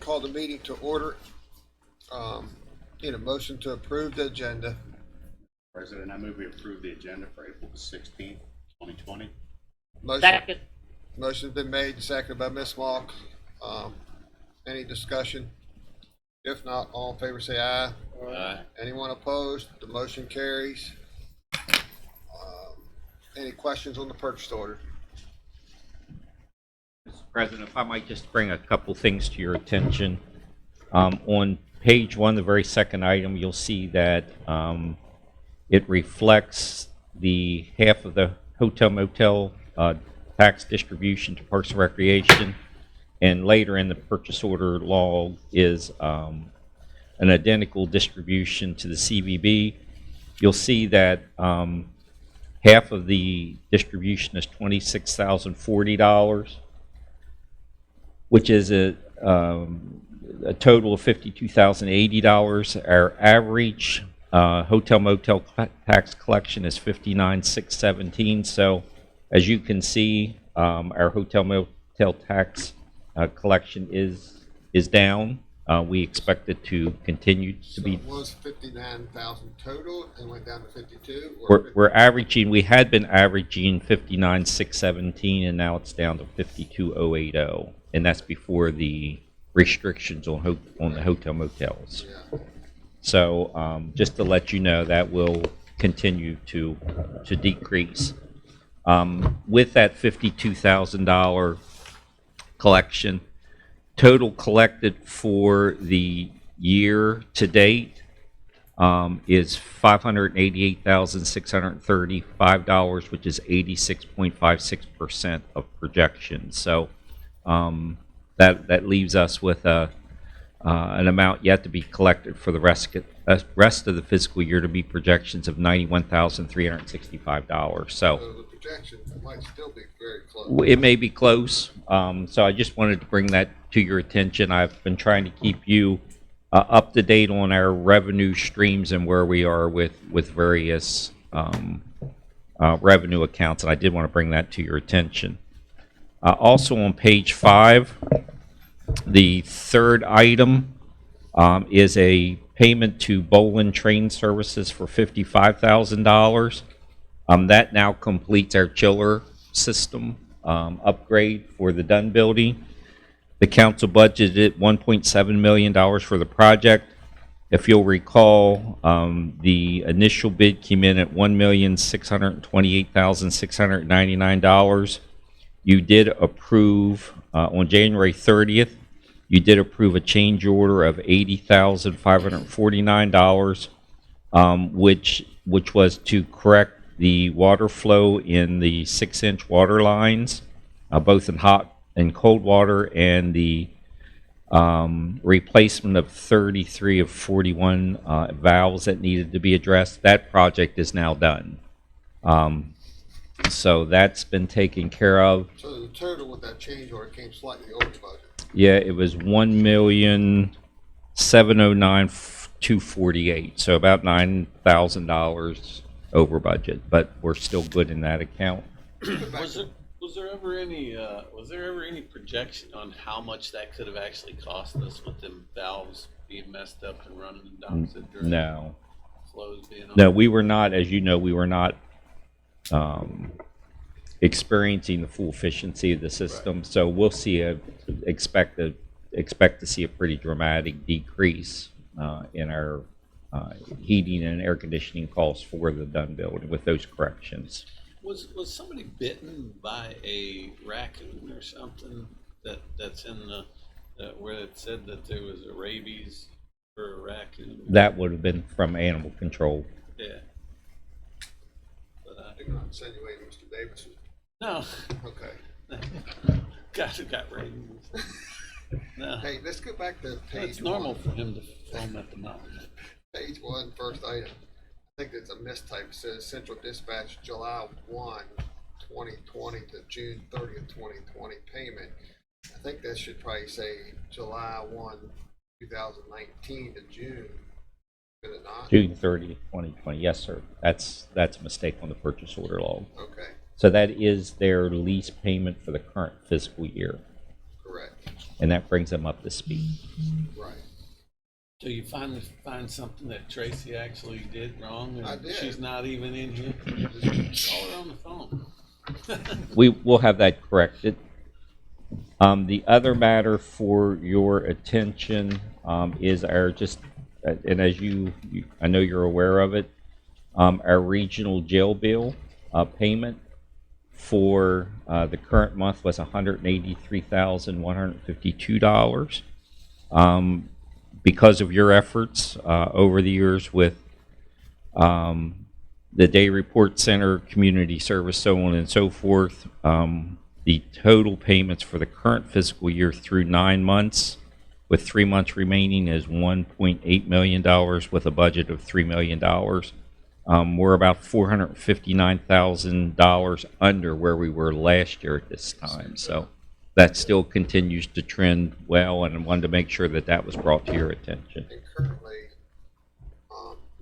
call the meeting to order. Need a motion to approve the agenda. President, I move we approve the agenda for April the 16th, 2020. Second. Motion's been made and seconded by Ms. Mock. Any discussion? If not, all in favor say aye. Aye. Anyone opposed? The motion carries. Any questions on the purchase order? Mr. President, if I might just bring a couple things to your attention. On page 1, the very second item, you'll see that it reflects the half of the hotel motel tax distribution to Parks and Recreation, and later in the purchase order log is an identical distribution to the CVB. You'll see that half of the distribution is $26,040, which is a total of $52,080. Our average hotel motel tax collection is $59,617. So as you can see, our hotel motel tax collection is down. We expect it to continue to be. So it was 59,000 total and went down to 52. We're averaging. We had been averaging 59,617, and now it's down to 52,080, and that's before the restrictions on the hotel motels. Yeah. So just to let you know, that will continue to decrease. With that $52,000 collection, total collected for the year to date is $588,635, which is 86.56% of projections. So that leaves us with an amount yet to be collected for the rest of the fiscal year to be projections of $91,365. So the projections might still be very close. It may be close. So I just wanted to bring that to your attention. I've been trying to keep you up to date on our revenue streams and where we are with various revenue accounts, and I did want to bring that to your attention. Also on page 5, the third item is a payment to Bolin Train Services for $55,000. That now completes our chiller system upgrade for the Dunn building. The council budgeted $1.7 million for the project. If you'll recall, the initial bid came in at $1,628,699. You did approve on January 30th. You did approve a change order of $80,549, which was to correct the water flow in the 6-inch water lines, both in hot and cold water, and the replacement of 33 of 41 valves that needed to be addressed. That project is now done. So that's been taken care of. So the total with that change order came slightly over budget. Yeah, it was $1,709,248, so about $9,000 over budget, but we're still good in that account. Was there ever any projection on how much that could have actually cost us with them valves being messed up and running in opposite direction? No. Flows being on? No, we were not, as you know, we were not experiencing the full efficiency of the system. Right. So we'll expect to see a pretty dramatic decrease in our heating and air conditioning costs for the Dunn building with those corrections. Was somebody bitten by a raccoon or something that's in the where it said that there was a rabies for a raccoon? That would have been from animal control. Yeah. But You're not insinuating Mr. Davis. No. Okay. Guys who got rabies. No. Hey, let's go back to page It's normal 1. for him to foam at the mouth. Page 1, first item. I think it's a mistype. It says Central Dispatch July 1, 2020 to June 30th, 2020 payment. I think that should probably say July 1, 2019 to June. Could it not? June 30th, 2020. Yes, sir. That's a mistake on the purchase order log. Okay. So that is their lease payment for the current fiscal year. Correct. And that brings them up to speed. Right. So you finally find something that Tracy actually did wrong, I and did. she's not even in here? Call her on the phone. We will have that corrected. The other matter for your attention is our and as I know you're aware of it, our regional jail bill payment for the current month was $183,152. Because of your efforts over the years with the Day Report Center, community service, so on and so forth, the total payments for the current fiscal year through 9 months, with 3 months remaining, is $1.8 million with a budget of $3 million. We're about $459,000 under where we were last year at this time. So that still continues to trend well, and I wanted to make sure that that was brought to your attention. And currently,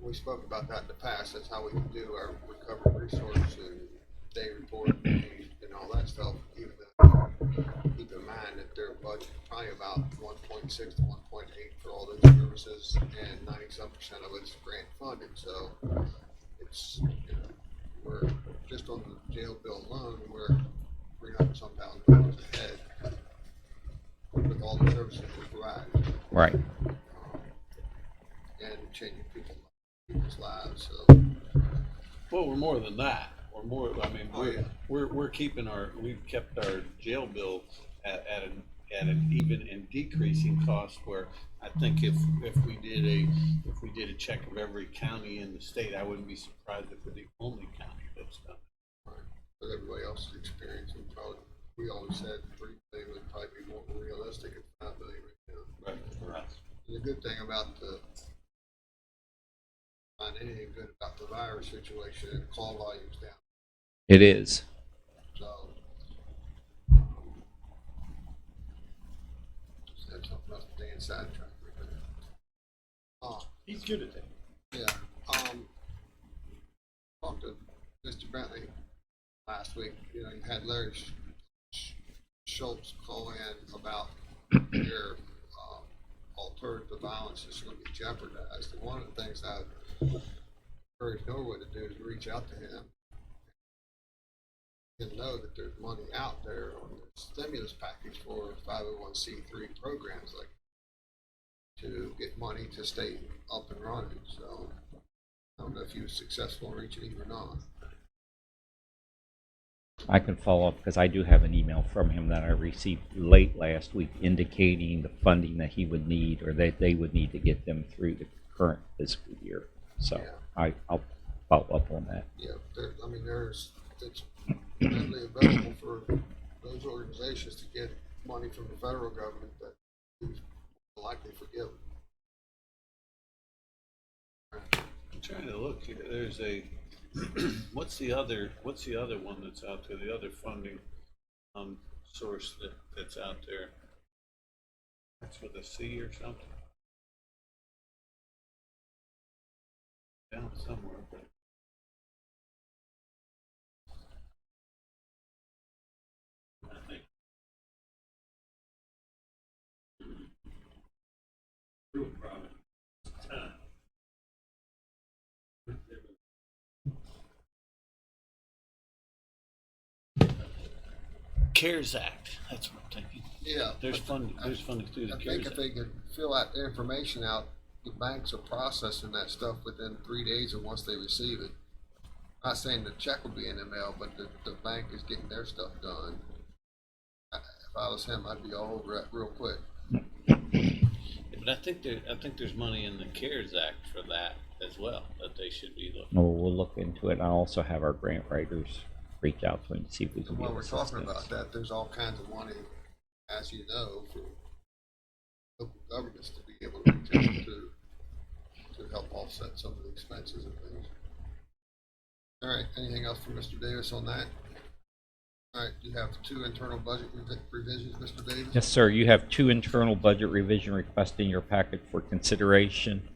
we spoke about that in the past. That's how we can do our recovery resource and day report and all that stuff. Even though, keep in mind that their budget is probably about 1.6 to 1.8 for all those services, and 97% of it's grant funded. So it's, we're just on the jail bill alone, we're $300,000 ahead with all the services we provide. Right. And changing people's lives. So Well, we're more than that. We're more, I mean, Oh, yeah. we've kept our jail bill at an even and decreasing cost, where I think if we did a check of every county in the state, I wouldn't be surprised if we're the only county that's done. with everybody else's experience, we always said 3 million would probably be more realistic at 5 million right now. Right, for us. The good thing about find anything good about the virus situation, and call volumes down. It is. So that's something else to Dan sidetrack. He's good at that. Yeah. Talked to Mr. Bentley last week. You had Larry Schultz call in about their alternative violence is going to be jeopardized. And one of the things I encourage Norwood to do is reach out to him and know that there's money out there on the stimulus package for 501c3 programs, like to get money to stay up and running. So I don't know if he was successful in reaching him or not. I can follow up because I do have an email from him that I received late last week indicating the funding that he would need, or that they would need to get them through the current fiscal year. So Yeah. I'll follow up on that. Yeah, it's readily available for those organizations to get money from the federal government that is likely forgiven. I'm trying to look here. There's a what's the other one that's out there? The other funding source that's out there. That's with a C or something. Down somewhere, but I think real problem. CARES Act. That's what I'm thinking. Yeah. There's but funding. There's funding through the I CARES think if Act. they could fill that information out, the banks are processing that stuff within 3 days of once they receive it. Not saying the check will be in the mail, but the bank is getting their stuff done. If I was him, I'd be all over it real quick. Yeah, but I think there's money in the CARES Act for that as well that they should be looking. Well, we'll look into it. I'll also have our grant writers reach out to him to see if we can While get we're talking assistance. about that, there's all kinds of money, as you know, for local governments to be able to reach out to help offset some of the expenses and things. All right, anything else from Mr. Davis on that? All right, you have 2 internal budget revisions, Mr. Davis? Yes, sir. You have 2 internal budget revision requests in your packet for consideration.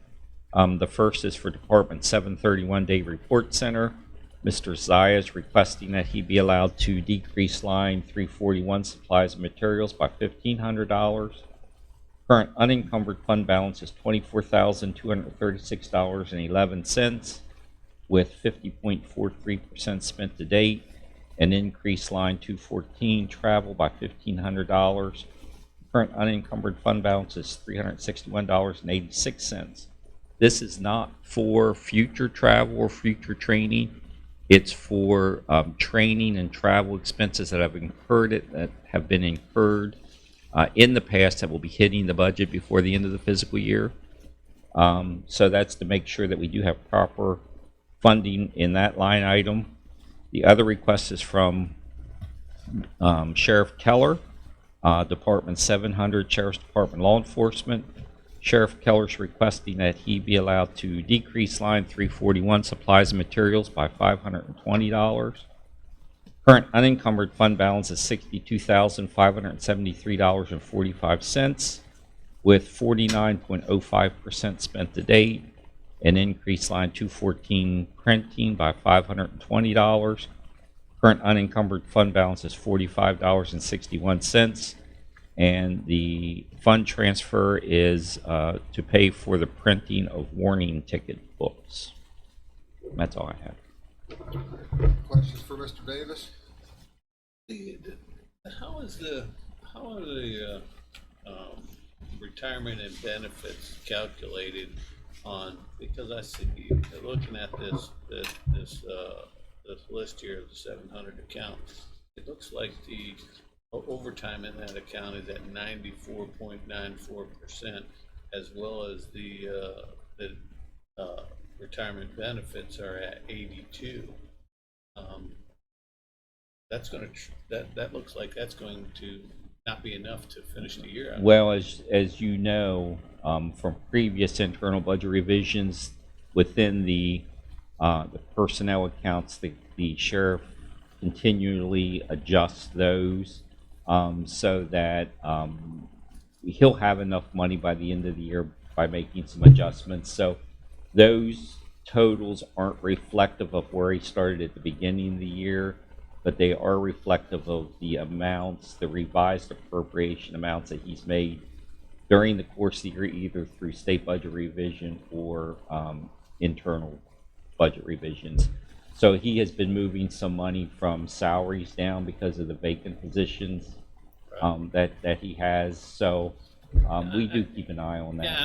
The first is for Department 731 Day Report Center. Mr. Zaya is requesting that he be allowed to decrease line 341 supplies and materials by $1,500. Current unencumbered fund balance is $24,236.11, with 50.43% spent to date, and increase line 214 travel by $1,500. Current unencumbered fund balance is $361.86. This is not for future travel or future training. It's for training and travel expenses that have been incurred in the past that will be hitting the budget before the end of the fiscal year. So that's to make sure that we do have proper funding in that line item. The other request is from Sheriff Keller, Department 700, Sheriff's Department Law Enforcement. Sheriff Keller's requesting that he be allowed to decrease line 341 supplies and materials by $520. Current unencumbered fund balance is $62,573.45, with 49.05% spent to date, and increase line 214 printing by $520. Current unencumbered fund balance is $45.61, and the fund transfer is to pay for the printing of warning ticket books. That's all I have. Questions for Mr. Davis? How are the retirement and benefits calculated on, because I see, looking at this list here of the 700 accounts, it looks like the overtime in that account is at 94.94%, as well as the retirement benefits are at 82. That's going to that looks like that's going to not be enough to finish the year out. Well, as you know, from previous internal budget revisions within the personnel accounts, the sheriff continually adjusts those so that he'll have enough money by the end of the year by making some adjustments. So those totals aren't reflective of where he started at the beginning of the year, but they are reflective of the amounts, the revised appropriation amounts that he's made during the course of the year, either through state budget revision or internal budget revisions. So he has been moving some money from salaries down because of the vacant positions that he has. So we do keep an eye on that. Yeah,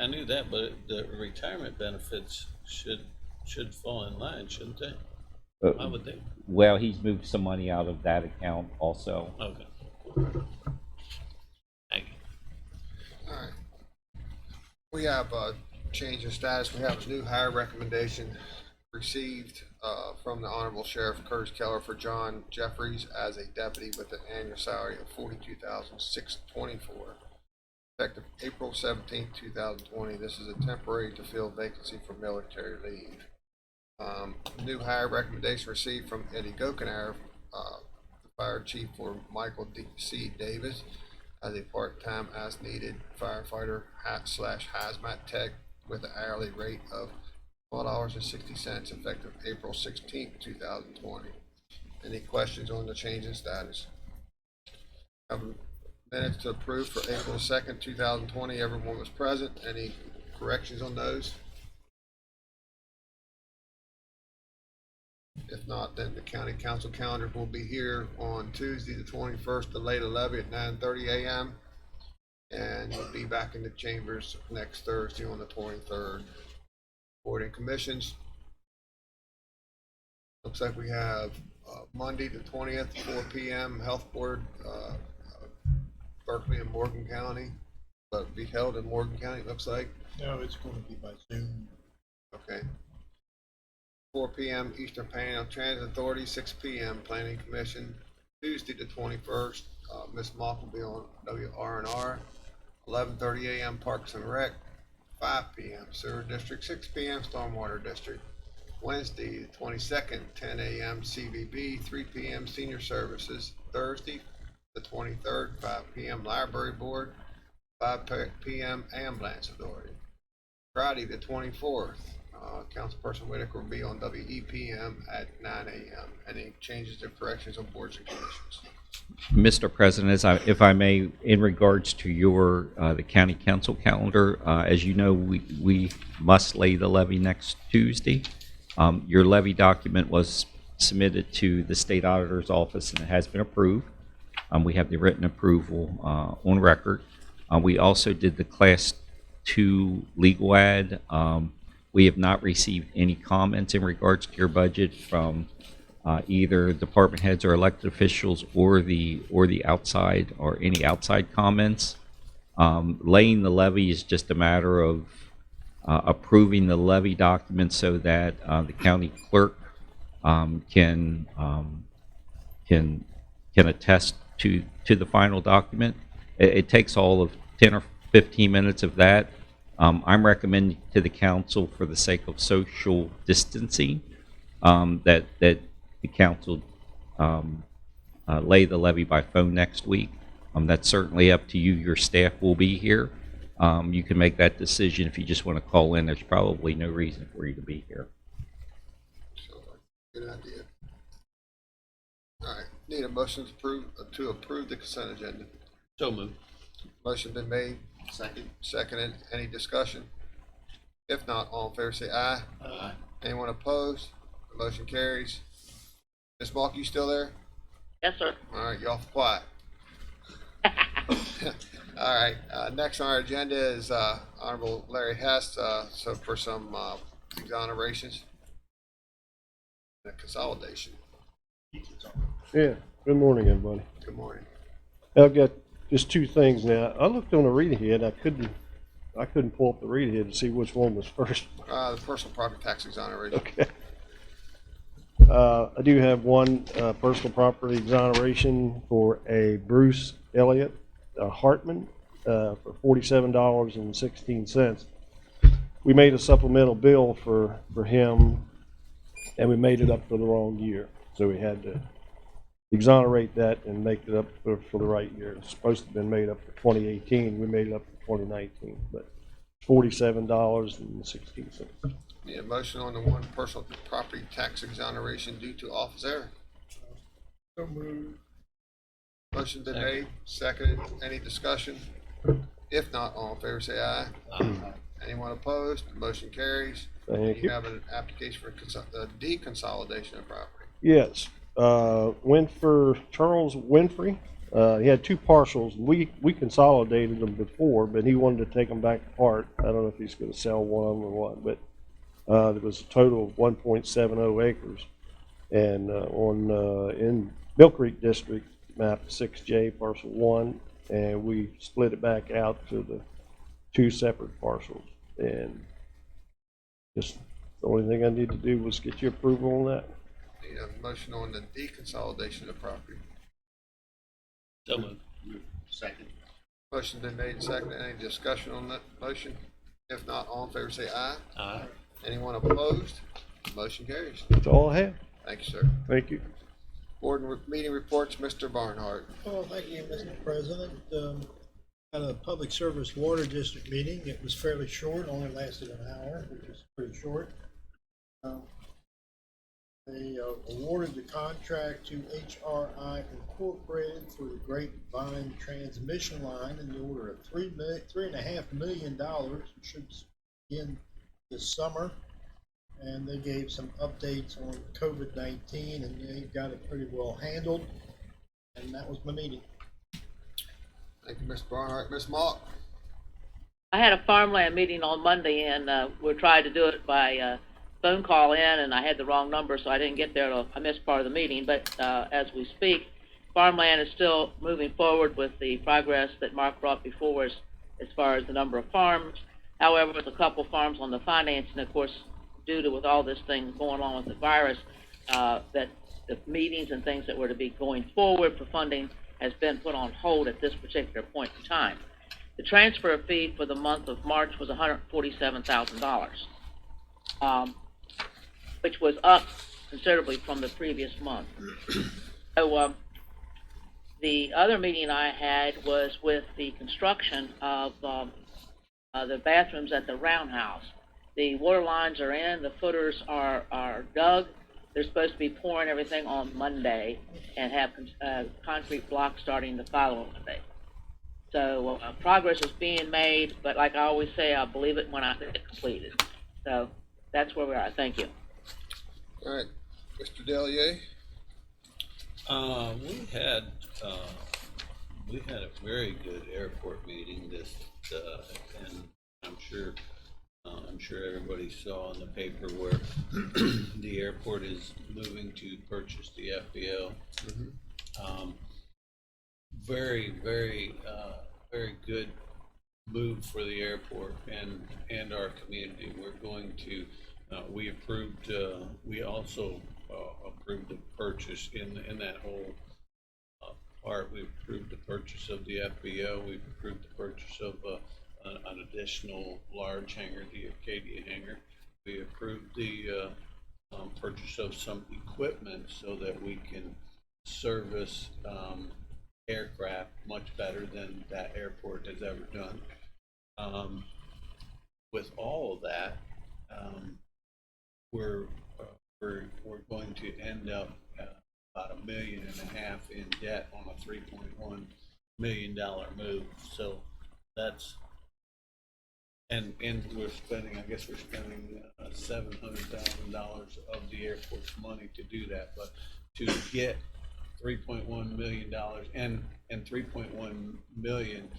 I knew that, but the retirement benefits should fall in line, shouldn't they? I would think. Well, he's moved some money out of that account also. Okay. Thank you. All right. We have a change of status. We have a new hire recommendation received from the Honorable Sheriff Curtis Keller for John Jeffries as a deputy with an annual salary of $42,624, effective April 17, 2020. This is a temporary to fill vacancy for military leave. New hire recommendation received from Eddie Gokenhour, the fire chief, for Michael C. Davis as a part-time as-needed firefighter /hazmat tech with an hourly rate of $12.60, effective April 16, 2020. Any questions on the change in status? Have minutes to approve for April 2nd, 2020. Everyone was present. Any corrections on those? If not, then the county council calendar will be here on Tuesday the 21st, the late levy at 9:30 a.m. and we'll be back in the chambers next Thursday on the 23rd. Board and commissions. Looks like we have Monday the 20th, 4 p.m. Health Board, Berkeley and Morgan County. But be held in Morgan County, it looks like. No, it's going to be by Zoom. Okay. 4 p.m. Eastern Panhandle Transit Authority, 6 p.m. Planning Commission. Tuesday the 21st, Ms. Mock will be on WRNR. 11:30 a.m. Parks and Rec. 5 p.m. Sewer District. 6 p.m. Stormwater District. Wednesday the 22nd, 10 a.m. CVB. 3 p.m. Senior Services. Thursday the 23rd, 5 p.m. Library Board. 5 p.m. Ambulance Authority. Friday the 24th, Councilperson Whitaker will be on WEPM at 9 a.m. Any changes or corrections on boards and commissions? Mr. President, if I may, in regards to your, the county council calendar, as you know, we must lay the levy next Tuesday. Your levy document was submitted to the state auditor's office and it has been approved. We have the written approval on record. We also did the Class 2 legal ad. We have not received any comments in regards to your budget from either department heads or elected officials or the outside or any outside comments. Laying the levy is just a matter of approving the levy document so that the county clerk can attest to the final document. It takes all of 10 or 15 minutes of that. I'm recommending to the council, for the sake of social distancing, that the council lay the levy by phone next week. That's certainly up to you. Your staff will be here. You can make that decision. If you just want to call in, there's probably no reason for you to be here. So, good idea. All right, need a motion to approve the consent agenda. So moved. Motion been made, Second. seconded. Any discussion? If not, all in favor say aye. Aye. Anyone opposed? The motion carries. Ms. Malk, you still there? Yes, sir. All right, you awful quiet. All right, next on our agenda is Honorable Larry Hess, so for some exonerations and a consolidation. Yeah, good morning, everybody. Good morning. I've got just two things now. I looked on the read ahead. I couldn't pull up the read ahead to see which one was first. The personal property tax exoneration. Okay. I do have one personal property exoneration for a Bruce Elliott Hartman for $47.16. We made a supplemental bill for him, and we made it up for the wrong year, so we had to exonerate that and make it up for the right year. It's supposed to have been made up for 2018. We made it up for 2019, but $47.16. Need a motion on the one personal property tax exoneration due to office error. So moved. Motion been made, seconded. Any discussion? If not, all in favor say aye. Anyone opposed? The motion carries. Thank You you. have an application for deconsolidation of property. Yes, Charles Winfrey. He had two parcels. We consolidated them before, but he wanted to take them back apart. I don't know if he's going to sell one of them or what, but there was a total of 1.70 acres, and in Mill Creek District, map 6J, parcel 1, and we split it back out to the two separate parcels. And just the only thing I need to do was get your approval on that. Need a motion on the deconsolidation of property. So moved. Second. Motion been made, seconded. Any discussion on that motion? If not, all in favor say aye. Aye. Anyone opposed? Motion carries. That's all I have. Thank you, sir. Thank you. Board and meeting reports, Mr. Barnhart. Oh, thank you, Mr. President. At a public service water district meeting, it was fairly short, only lasted an hour, which is pretty short. They awarded the contract to HRI Incorporated for the Grapevine transmission line in the order of $3.5 million. It should begin this summer. And they gave some updates on COVID-19, and they got it pretty well handled. And that was my meeting. Thank you, Mr. Barnhart. Ms. Malk? I had a farmland meeting on Monday, and we tried to do it by phone call in, and I had the wrong number, so I didn't get there. I missed part of the meeting. But as we speak, farmland is still moving forward with the progress that Mark brought before us as far as the number of farms. However, with a couple farms on the financing, of course, due to with all this thing going on with the virus, that the meetings and things that were to be going forward for funding has been put on hold at this particular point in time. The transfer fee for the month of March was $147,000, which was up considerably from the previous month. So the other meeting I had was with the construction of the bathrooms at the Roundhouse. The water lines are in, the footers are dug. They're supposed to be pouring everything on Monday and have concrete blocks starting the following Monday. So progress is being made, but like I always say, I'll believe it when I see it completed. So that's where we are. Thank you. All right, Mr. Delier? We had a very good airport meeting this, and I'm sure everybody saw in the paper where the airport is moving to purchase the FBO. Very, very, very good move for the airport and our community. We're going to, we also approved the purchase in that whole part. We approved the purchase of the FBO. We approved the purchase of an additional large hangar, the Acadia hangar. We approved the purchase of some equipment so that we can service aircraft much better than that airport has ever done. With all of that, we're going to end up about $1.5 million in debt on a $3.1 million move. So that's, and we're spending, I guess we're spending $700,000 of the airport's money to do that. But to get $3.1 million and $3.1 million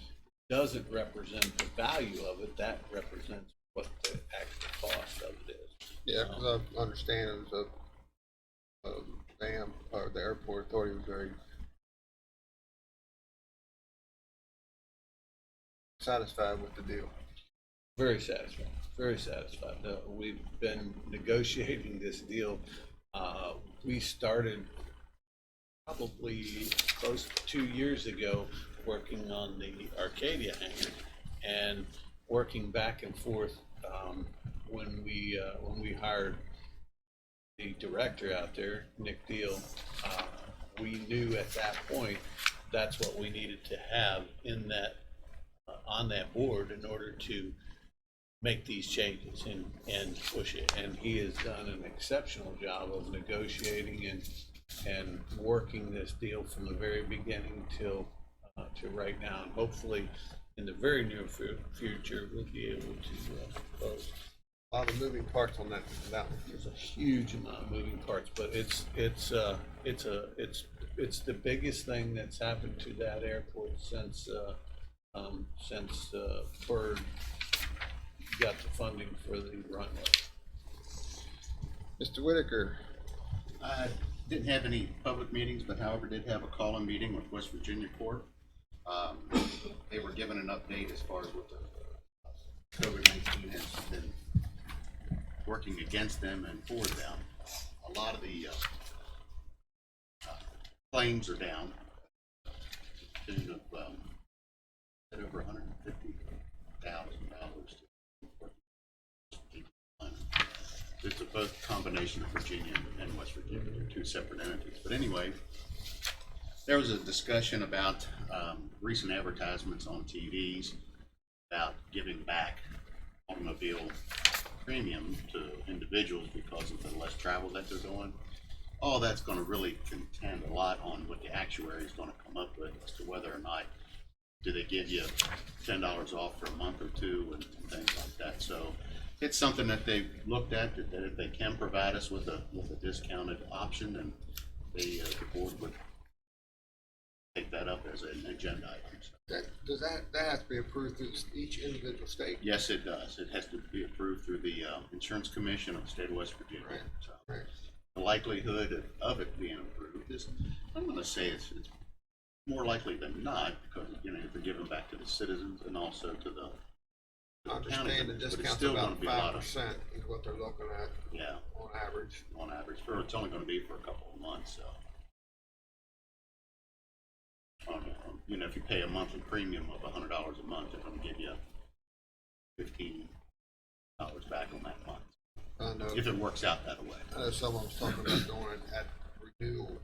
doesn't represent the value of it. That represents what the actual cost of it is. Yeah, because I understand it was the airport authority was very satisfied with the deal. Very satisfied. Very satisfied. We've been negotiating this deal. We started probably close to 2 years ago working on the Arcadia hangar and working back and forth. When we hired the director out there, Nick Deal, we knew at that point that's what we needed to have in that on that board in order to make these changes and push it. And he has done an exceptional job of negotiating and working this deal from the very beginning till to right now. And hopefully in the very near future we'll be able to close. A lot of moving parts on that one. There's a huge amount of moving parts, but it's the biggest thing that's happened to that airport since Bird got the funding for the runway. Mr. Whitaker? I didn't have any public meetings, but however did have a call-in meeting with West Virginia Court. They were given an update as far as what the COVID-19 has been working against them and for them. A lot of the claims are down to the tune of over $150,000. It's both a combination of Virginia and West Virginia. They're two separate entities. But anyway, there was a discussion about recent advertisements on TVs about giving back automobile premium to individuals because of the less travel that they're doing. All that's going to really contend a lot on what the actuary is going to come up with as to whether or not do they give you $10 off for a month or two and things like that. So it's something that they've looked at, that if they can provide us with a discounted option, and the board would take that up as an agenda item. That has to be approved through each individual state? Yes, it does. It has to be approved through the Insurance Commission of the state of West Virginia. Right. So Right. the likelihood of it being approved is, I'm going to say it's more likely than not, because they're giving back to the citizens and also to the I understand the but it's discount's still about gonna be a lot of- 5% is what they're looking at Yeah, on average. on average, or it's only going to be for a couple of months. So, if you pay a monthly premium of $100 a month, they're going to give you $15 back on that month, I know. if it works out that way. I know someone was talking about doing it at renewal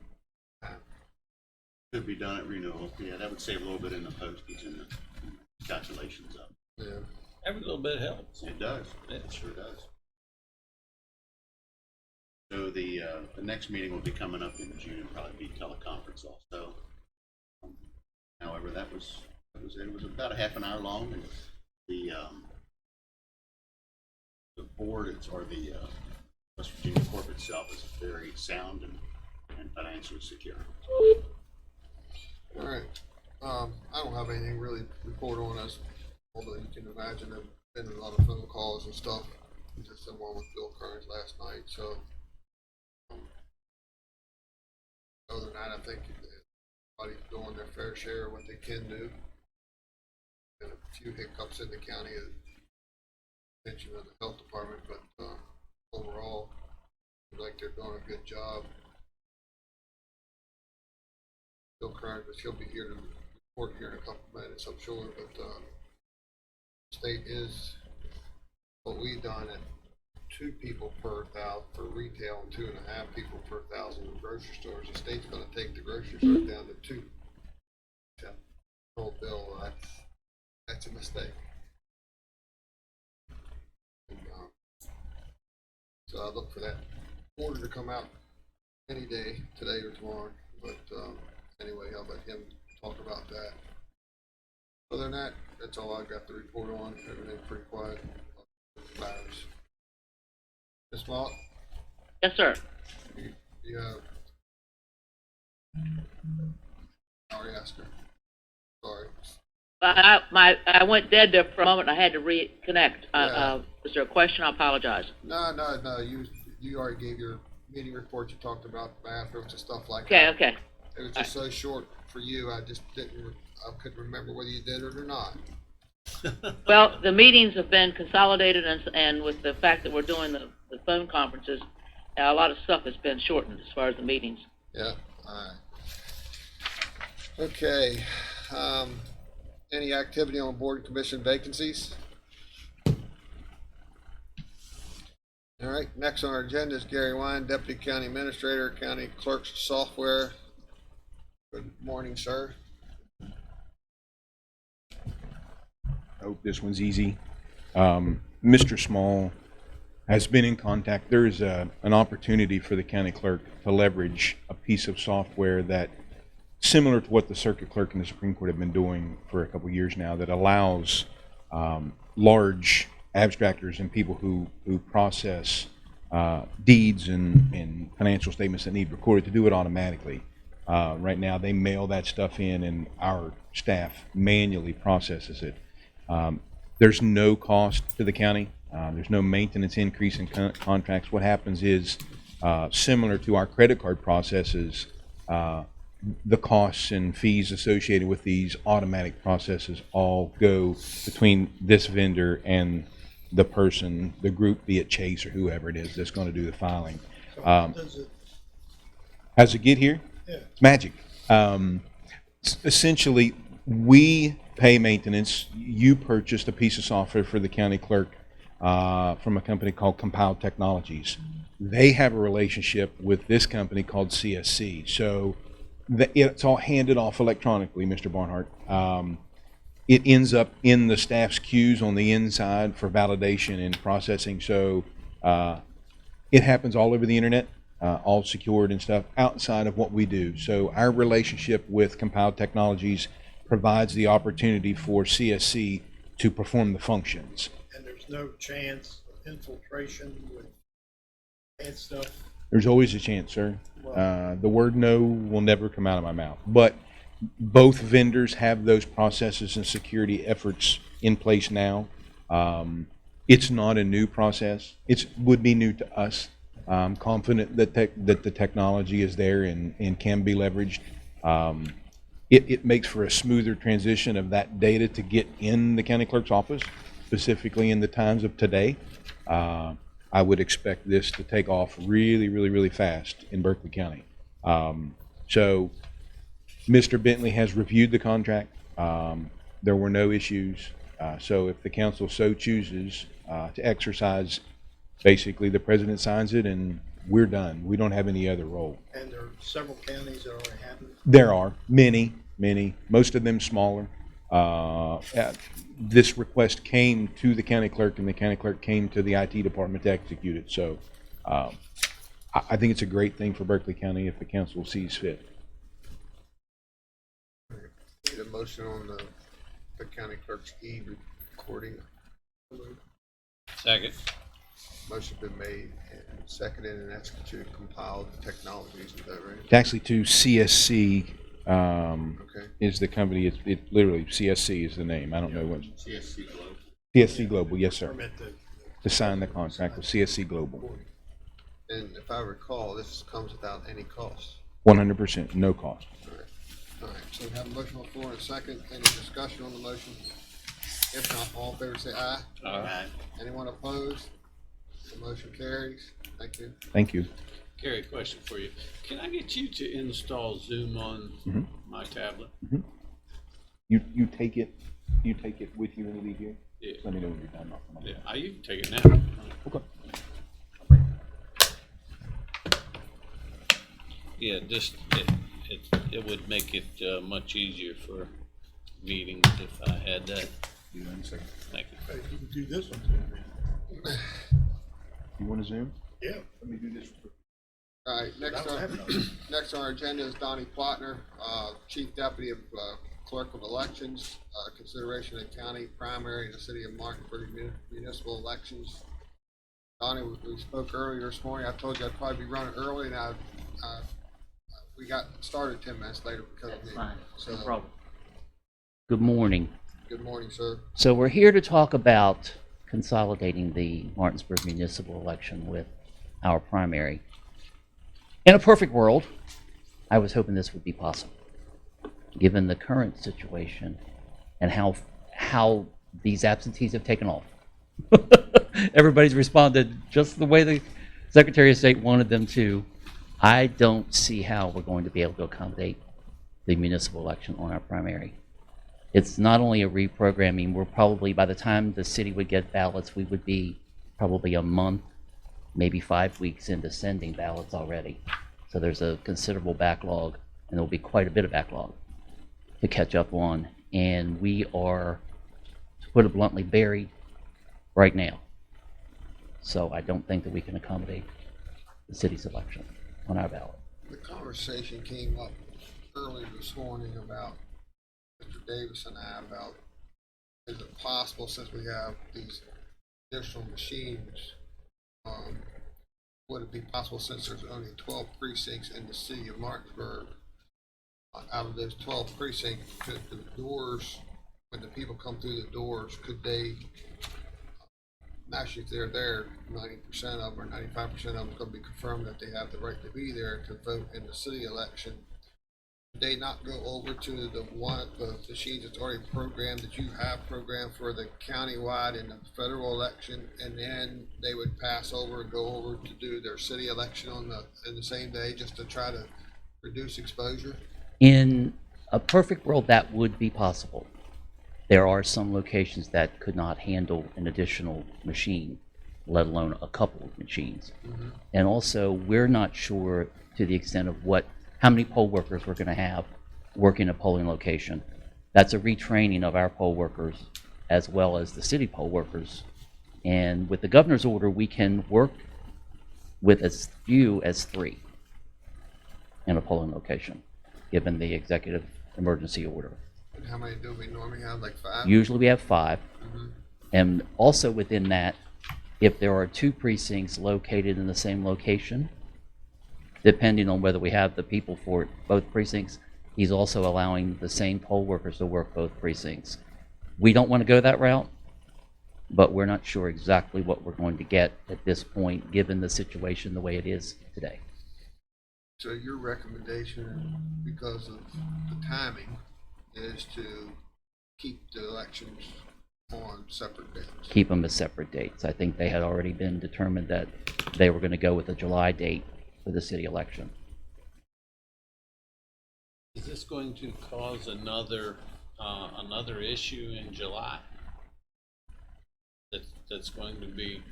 time. Could be done at renewal. Yeah, that would save a little bit in the postage and the calculations of it. Yeah. Every little bit helps. It does. It sure does. So the next meeting will be coming up in June, probably be teleconference also. However, it was about a half an hour long, and the board or the West Virginia corporate itself is very sound and financially secure. All right. I don't have anything really to report on us, although you can imagine there've been a lot of phone calls and stuff. Just someone with Bill Kearns last night, so. Other than that, I think everybody's doing their fair share of what they can do. And a few hiccups in the county, attention of the health department, but overall, I feel like they're doing a good job. Bill Kearns, but he'll be here to report here in a couple minutes, I'm sure. But state is what we've done at 2 people per 1,000 for retail and 2.5 people per 1,000 in grocery stores. The state's going to take the grocery store down to 2. Oh, Bill, that's a mistake. And, so I look for that order to come out any day, today or tomorrow. But anyway, I'll let him talk about that. Other than that, that's all I've got to report on. Everything's pretty quiet. Matters. Ms. Mott, Yes, sir. you have. I already asked her. Sorry. I went dead there for a moment. I had to reconnect. Yeah. Was there a question? I apologize. No. You already gave your meeting report. You talked about bathrooms and stuff like Okay, that. okay. It was just so short for you. I just I couldn't remember whether you did it or not. Well, the meetings have been consolidated, and with the fact that we're doing the phone conferences, a lot of stuff has been shortened as far as the meetings. Yeah. All right. Okay. Any activity on board and commission vacancies? All right. Next on our agenda is Gary Wine, Deputy County Administrator, County Clerk's Software. Good morning, sir. I hope this one's easy. Mr. Small has been in contact. There is an opportunity for the county clerk to leverage a piece of software that, similar to what the circuit clerk and the Supreme Court have been doing for a couple of years now, that allows large abstractors and people who process deeds and financial statements that need recorded to do it automatically. Right now, they mail that stuff in, and our staff manually processes it. There's no cost to the county. There's no maintenance increase in contracts. What happens is, similar to our credit card processes, the costs and fees associated with these automatic processes all go between this vendor and the person, the group, be it Chase or whoever it is that's going to do the filing. So how does it, How's it get here? yeah, Magic. Essentially, we pay maintenance. You purchased a piece of software for the county clerk from a company called Compiled Technologies. They have a relationship with this company called CSC. So it's all handed off electronically, Mr. Barnhart. It ends up in the staff's queues on the inside for validation and processing. So it happens all over the internet, all secured and stuff outside of what we do. So our relationship with Compiled Technologies provides the opportunity for CSC to perform the functions. and there's no chance of infiltration with bad stuff? There's always a chance, sir. The word no will never come out of my mouth. But both vendors have those processes and security efforts in place now. It's not a new process. It would be new to us. I'm confident that the technology is there and can be leveraged. It makes for a smoother transition of that data to get in the county clerk's office, specifically in the times of today. I would expect this to take off really, really, really fast in Berkeley County. So Mr. Bentley has reviewed the contract. There were no issues. So if the council so chooses to exercise, basically the president signs it and we're done. We don't have any other role. And there are several counties that already have it. There are many, most of them smaller. This request came to the county clerk, and the county clerk came to the IT department to execute it. So I think it's a great thing for Berkeley County if the council sees fit. Need a motion on the county clerk's e-recording. Second. Motion been made and seconded, and that's to compile the technologies, is that right? It's actually to CSC Okay. is the company. It literally, CSC is the name. I don't know what. CSC Global. CSC Global, yes, sir. Permit To sign the contract with CSC Global. And if I recall, this comes without any cost. 100%, no cost. All right, so we have a motion on the floor and a second. Any discussion on the motion? If not, all in favor say aye. Aye. Anyone opposed? The motion carries. Thank you. Thank you. Gary, question for you. Can I get you to install Zoom on my tablet? You take it with you when you leave here. Yeah. Let me know when you're done. Yeah, you can take it now. Okay. Yeah, just, it would make it much easier for meetings if I had that. You know, in a second. Thank you. Hey, you can do this one too, man. You want to zoom? Yeah. Let me do this. All right, next on our agenda is Donnie Plotner, Chief Deputy of Clerk of Elections, consideration of county primary in the city of Martinsburg municipal elections. Donnie, we spoke earlier this morning. I told you I'd probably be running early, and we got started 10 minutes later because of me. That's fine, So, no problem. Good morning. good morning, sir. So we're here to talk about consolidating the Martinsburg municipal election with our primary. In a perfect world, I was hoping this would be possible, given the current situation and how these absentees have taken off. Everybody's responded just the way the Secretary of State wanted them to. I don't see how we're going to be able to accommodate the municipal election on our primary. It's not only a reprogramming, we're probably, by the time the city would get ballots, we would be probably a month, maybe 5 weeks into sending ballots already. So there's a considerable backlog, and there'll be quite a bit of backlog to catch up on. And we are, to put it bluntly, buried right now. So I don't think that we can accommodate the city's election on our ballot. The conversation came up earlier this morning about Mr. Davis and I about, is it possible, since we have these additional machines, would it be possible, since there's only 12 precincts in the city of Martinsburg, out of those 12 precincts, could the doors, when the people come through the doors, could they, actually if they're there, 90% of them or 95% of them is going to be confirmed that they have the right to be there to vote in the city election. They not go over to the machines that's already programmed, that you have programmed for the countywide and the federal election, and then they would pass over and go over to do their city election in the same day, just to try to reduce exposure? In a perfect world, that would be possible. There are some locations that could not handle an additional machine, let alone a couple of machines. And also, we're not sure to the extent of how many poll workers we're going to have working a polling location. That's a retraining of our poll workers as well as the city poll workers. And with the governor's order, we can work with as few as 3 in a polling location, given the executive emergency order. And how many do we normally have, like 5? Usually we have 5. And also within that, if there are 2 precincts located in the same location, depending on whether we have the people for both precincts, he's also allowing the same poll workers to work both precincts. We don't want to go that route, but we're not sure exactly what we're going to get at this point, given the situation the way it is today. So your recommendation, because of the timing, is to keep the elections on separate dates? Keep them as separate dates. I think they had already been determined that they were going to go with a July date for the city election. Is this going to cause another issue in July? That's going to be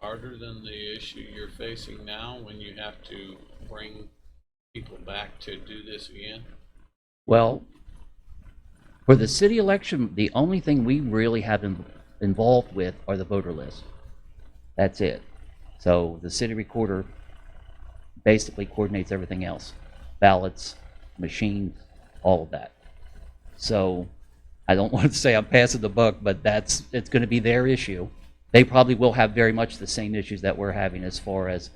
harder than the issue you're facing now when you have to bring people back to do this again? Well, For the city election, the only thing we really have involved with are the voter lists. That's it. So the city recorder basically coordinates everything else. Ballots, machines, all of that. So I don't want to say I'm passing the buck, but it's going to be their issue. They probably will have very much the same issues that we're having as far as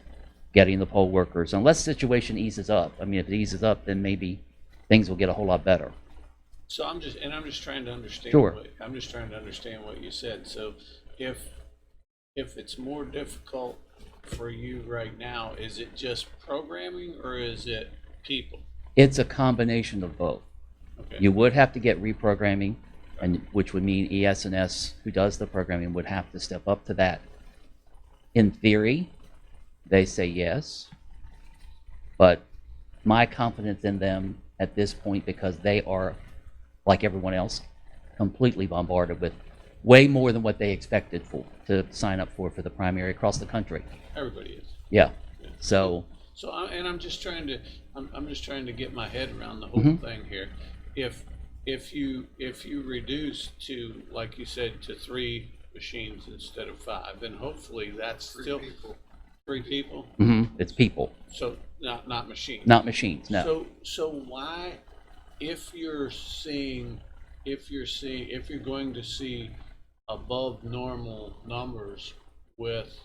getting the poll workers, unless the situation eases up. I mean, if it eases up, then maybe things will get a whole lot better. So I'm just trying to understand. Sure. I'm just trying to understand what you said. So if it's more difficult for you right now, is it just programming or is it people? It's a combination of both. Okay. You would have to get reprogramming, and which would mean ES&S, who does the programming, would have to step up to that. In theory, they say yes, but my confidence in them at this point, because they are, like everyone else, completely bombarded with way more than what they expected to sign up for the primary across the country. Everybody is. Yeah. Yeah. So I'm just trying to get my head around the whole Mhm. thing here. If you reduce to, like you said, to 3 machines instead of 5, then hopefully that's Three still people. 3 people. it's people, So not machines. not machines. No. So why, if you're going to see above normal numbers with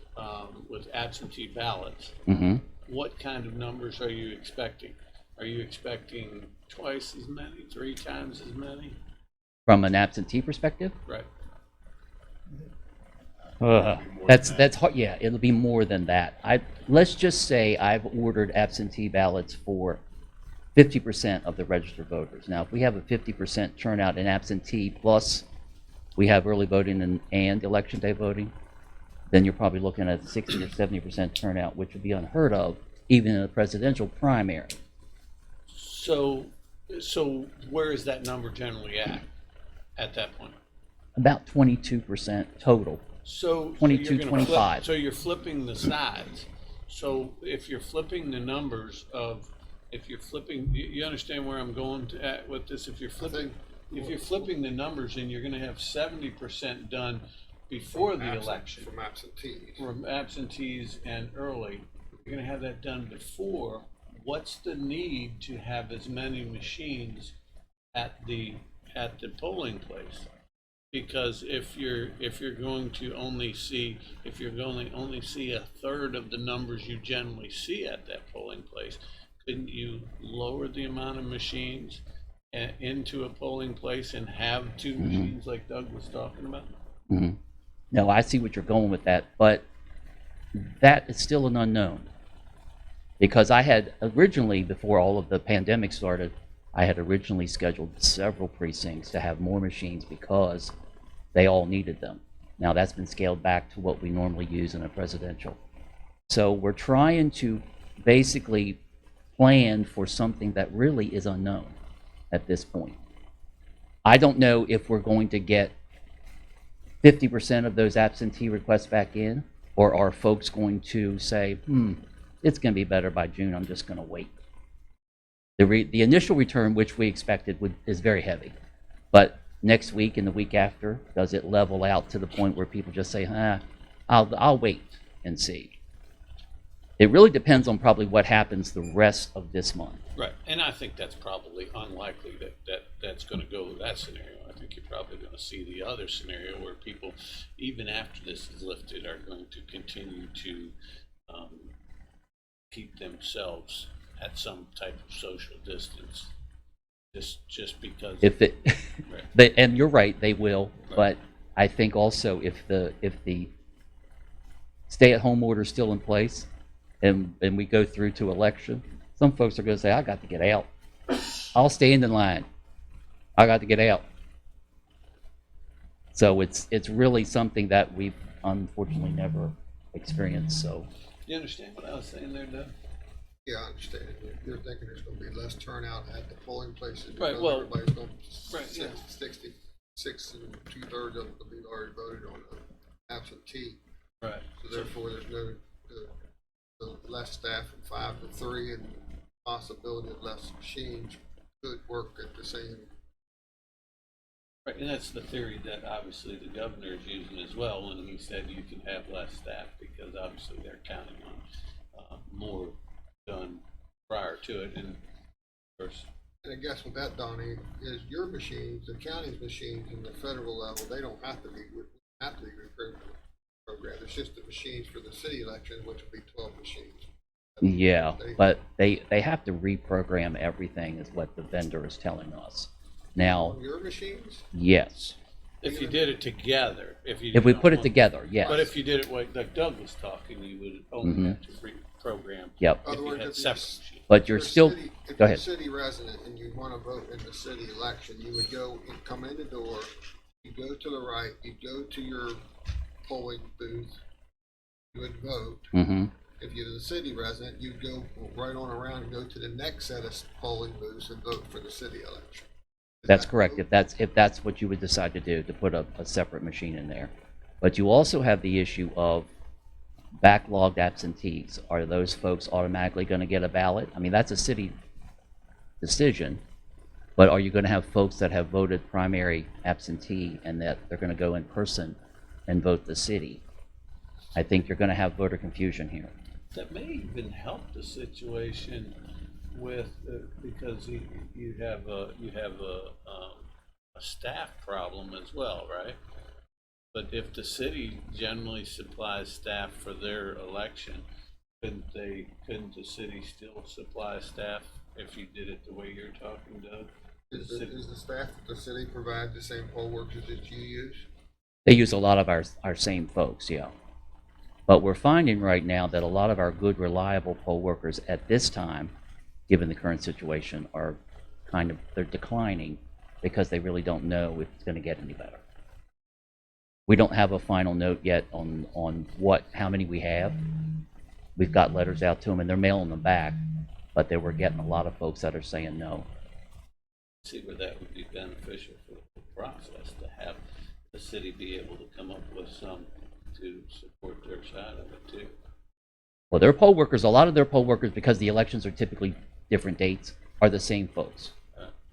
absentee ballots, hmm what kind of numbers are you expecting? Are you expecting twice as many, 3 times as many? From an absentee perspective, Right. that's hard. Yeah, it'll be more than that. Let's just say I've ordered absentee ballots for 50% of the registered voters. Now, if we have a 50% turnout in absentee plus we have early voting and election day voting, then you're probably looking at 60 or 70% turnout, which would be unheard of even in a presidential primary. So where is that number generally at that point? About 22% total. So 22, you're gonna 25. So you're flipping the sides. So if you're flipping the numbers you understand where I'm going at with this? If you're flipping the numbers, and you're going to have 70% done before the election From absentees. from absentees and early, you're going to have that done before. What's the need to have as many machines at the polling place? Because if you're going to only see a third of the numbers you generally see at that polling place, couldn't you lower the amount of machines into a polling place and have 2 machines like Doug was talking about? hmm No, I see what you're going with that, but that is still an unknown. Because I had originally, before all of the pandemic started, I had originally scheduled several precincts to have more machines because they all needed them. Now that's been scaled back to what we normally use in a presidential. So we're trying to basically plan for something that really is unknown at this point. I don't know if we're going to get 50% of those absentee requests back in, or are folks going to say, it's going to be better by June, I'm just going to wait. The initial return, which we expected, is very heavy. But next week and the week after, does it level out to the point where people just say, I'll wait and see? It really depends on probably what happens the rest of this month. Right, and I think that's probably unlikely that's going to go with that scenario. I think you're probably going to see the other scenario where people, even after this is lifted, are going to continue to keep themselves at some type of social distance, just because. If it, Right. and you're right, they will. Right. But I think also if the stay-at-home order is still in place, and we go through to election, some folks are going to say, I got to get out. I'll stand in line. I got to get out. So it's really something that we've unfortunately never experienced. So You understand what I was saying there, Doug? Yeah, I understand. You're thinking there's gonna be less turnout at the polling places. Right, because well, everybody's gonna, right, yeah. 66 and 2/3 of them will be already voted on absentee. Right. So therefore, there's no, the less staff from 5 to 3 and possibility of less machines could work at the same Right, and that's the theory that obviously the governor is using as well when he said you can have less staff because obviously they're counting on more done prior to it. And of course, And I guess with that, Donnie, is your machines, the county's machines, and the federal level, they don't have to be reprogrammed. It's just the machines for the city election, which will be 12 machines. Yeah, but they have to reprogram everything is what the vendor is telling us. Now, On your machines? yes, if you did it together, if you if we did put it one- together, yes. But if you did it like Doug was talking, you would only Mhm. have to reprogram. Yep. Other If you words, had if separate you're- machines. But you're If still, a city- If go you're a ahead. city resident and you want to vote in the city election, you would go and come in the door, you go to the right, you go to your polling booth, you would vote. Hmm. If you're the city resident, you'd go right on around and go to the next set of polling booths and vote for the city election. Is That's that correct, true? if that's what you would decide to do, to put a separate machine in there. But you also have the issue of backlogged absentees. Are those folks automatically going to get a ballot? I mean, that's a city decision, but are you going to have folks that have voted primary absentee and that they're going to go in person and vote the city? I think you're going to have voter confusion here. That may even help the situation with, because you have a staff problem as well, right? But if the city generally supplies staff for their election, couldn't the city still supply staff if you did it the way you're talking, Doug? Is the staff that the city provide the same poll workers that you use? They use a lot of our same folks, yeah. But we're finding right now that a lot of our good, reliable poll workers at this time, given the current situation, are they're declining because they really don't know if it's going to get any better. We don't have a final note yet on how many we have. We've got letters out to them and they're mailing them back, but we're getting a lot of folks that are saying no. See where that would be beneficial for the process, to have the city be able to come up with some to support their side of it too. Well, their poll workers, a lot of their poll workers, because the elections are typically different dates, are the same folks.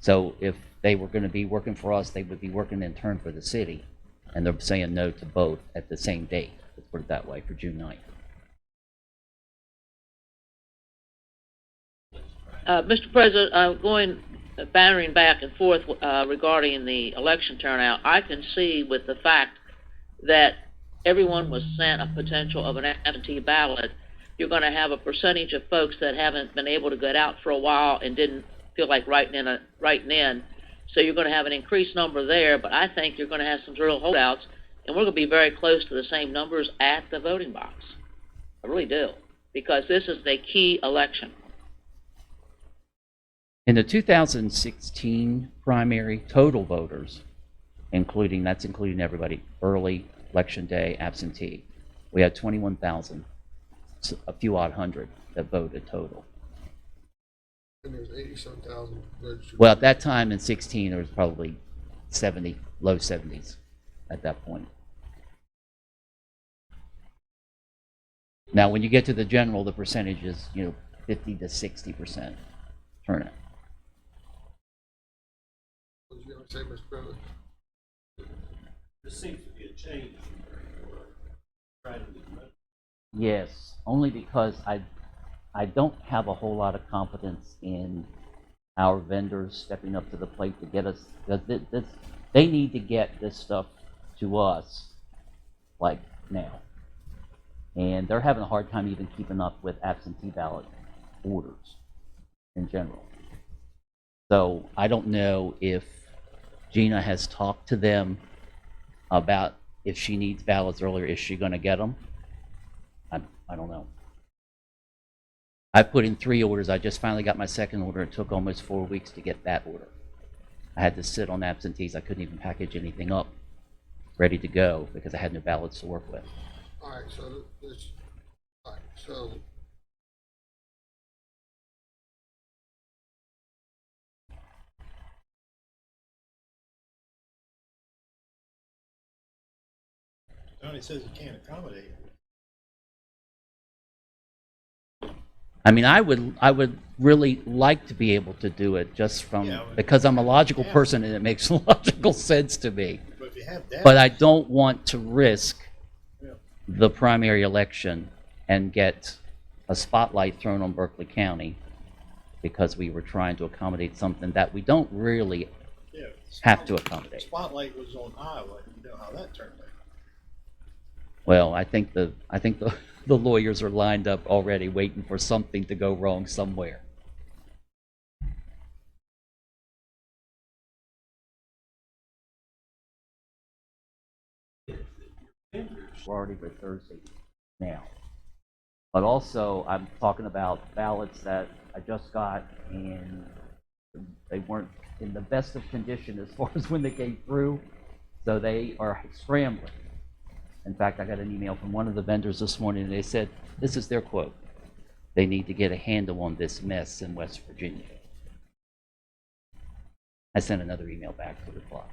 So if they were going to be working for us, they would be working in turn for the city. And they're saying no to both at the same date. Let's put it that way, for June 9th. Mr. President, bantering back and forth regarding the election turnout, I can see with the fact that everyone was sent a potential of an absentee ballot, you're going to have a percentage of folks that haven't been able to get out for a while and didn't feel like writing in. So you're going to have an increased number there, but I think you're going to have some real holdouts, and we're going to be very close to the same numbers at the voting box. I really do, because this is a key election. In the 2016 primary, total voters, that's including everybody, early, election day, absentee, we had 21,000, a few odd hundred that voted total. And there's 80-some thousand registered. Well, at that time in 16, there was probably 70, low 70s at that point. Now, when you get to the general, the percentage is, 50 to 60% turnout. What was you going to say, Mr. President? There seems to be a change for trying to do that. Yes, only because I don't have a whole lot of confidence in our vendors stepping up to the plate to get us, because they need to get this stuff to us like now. And they're having a hard time even keeping up with absentee ballot orders in general. So I don't know if Gina has talked to them about if she needs ballots earlier, is she going to get them? I don't know. I put in 3 orders. I just finally got my second order. It took almost 4 weeks to get that order. I had to sit on absentees. I couldn't even package anything up ready to go because I had no ballots to work with. All right, so Donnie says he can't accommodate. I mean, I would really like to be able to do it just from, Yeah, because I'm a logical yeah. person and it makes logical sense to me. But if you have that. But I don't want to risk Yeah. the primary election and get a spotlight thrown on Berkeley County because we were trying to accommodate something that we don't really Yeah. have to accommodate. Spotlight was on Iowa, you know how that turned out. Well, I think the the lawyers are lined up already waiting for something to go wrong somewhere. We're already for Thursday now. But also, I'm talking about ballots that I just got, and they weren't in the best of condition as far as when they came through, so they are scrambling. In fact, I got an email from one of the vendors this morning, and they said, this is their quote, they need to get a handle on this mess in West Virginia. I sent another email back to reply.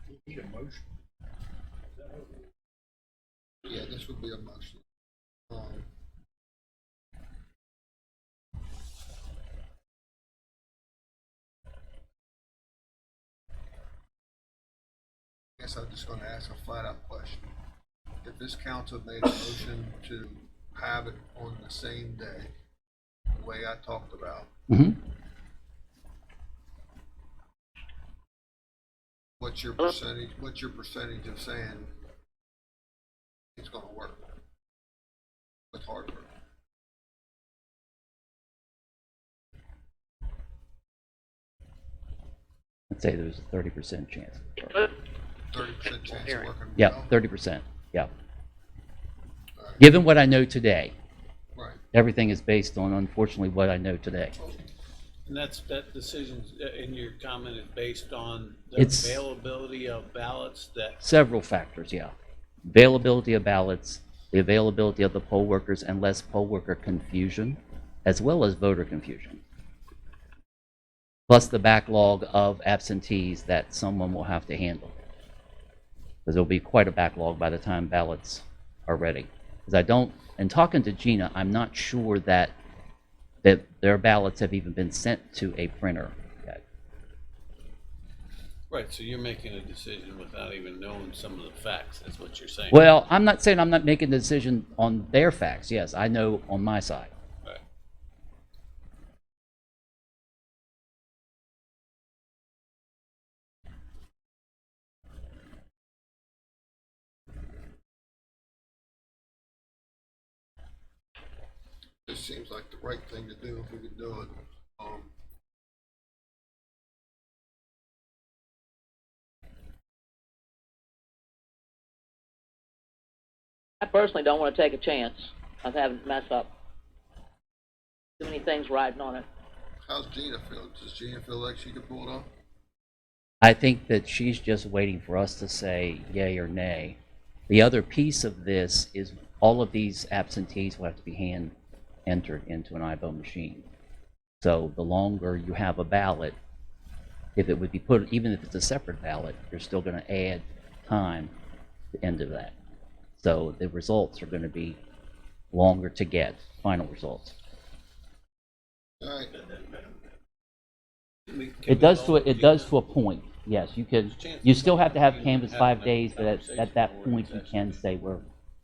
You need a motion. Yeah, this would be a motion. I guess I'm just gonna ask a flat out question. If this council made a motion to have it on the same day, the way I talked about, Mm-hmm. what's your percentage of saying it's gonna work with hardware? I'd say there's a 30% chance. 30% chance of working? Yeah, well? 30%. Yeah. All right. Given what I know today, Right. everything is based on, unfortunately, what I know today. And that decision in your comment is based on the It's- availability of ballots that, Several factors, yeah. Availability of ballots, the availability of the poll workers, and less poll worker confusion, as well as voter confusion. Plus the backlog of absentees that someone will have to handle. Because there'll be quite a backlog by the time ballots are ready. Because in talking to Gina, I'm not sure that their ballots have even been sent to a printer yet. right, so you're making a decision without even knowing some of the facts, that's what you're saying. Well, I'm not saying I'm not making a decision on their facts. Yes, I know on my side. Right. This seems like the right thing to do if we could do it. I personally don't want to take a chance of having to mess up. Too many things riding on it. How's Gina feel? Does Gina feel like she could pull it off? I think that she's just waiting for us to say yay or nay. The other piece of this is all of these absentees will have to be hand entered into an iPhone machine. So the longer you have a ballot, if it would be put, even if it's a separate ballot, you're still going to add time to the end of that. So the results are going to be longer to get, final results. All right. It does to a point. Yes, you still have to have canvass 5 days, but at that point you can say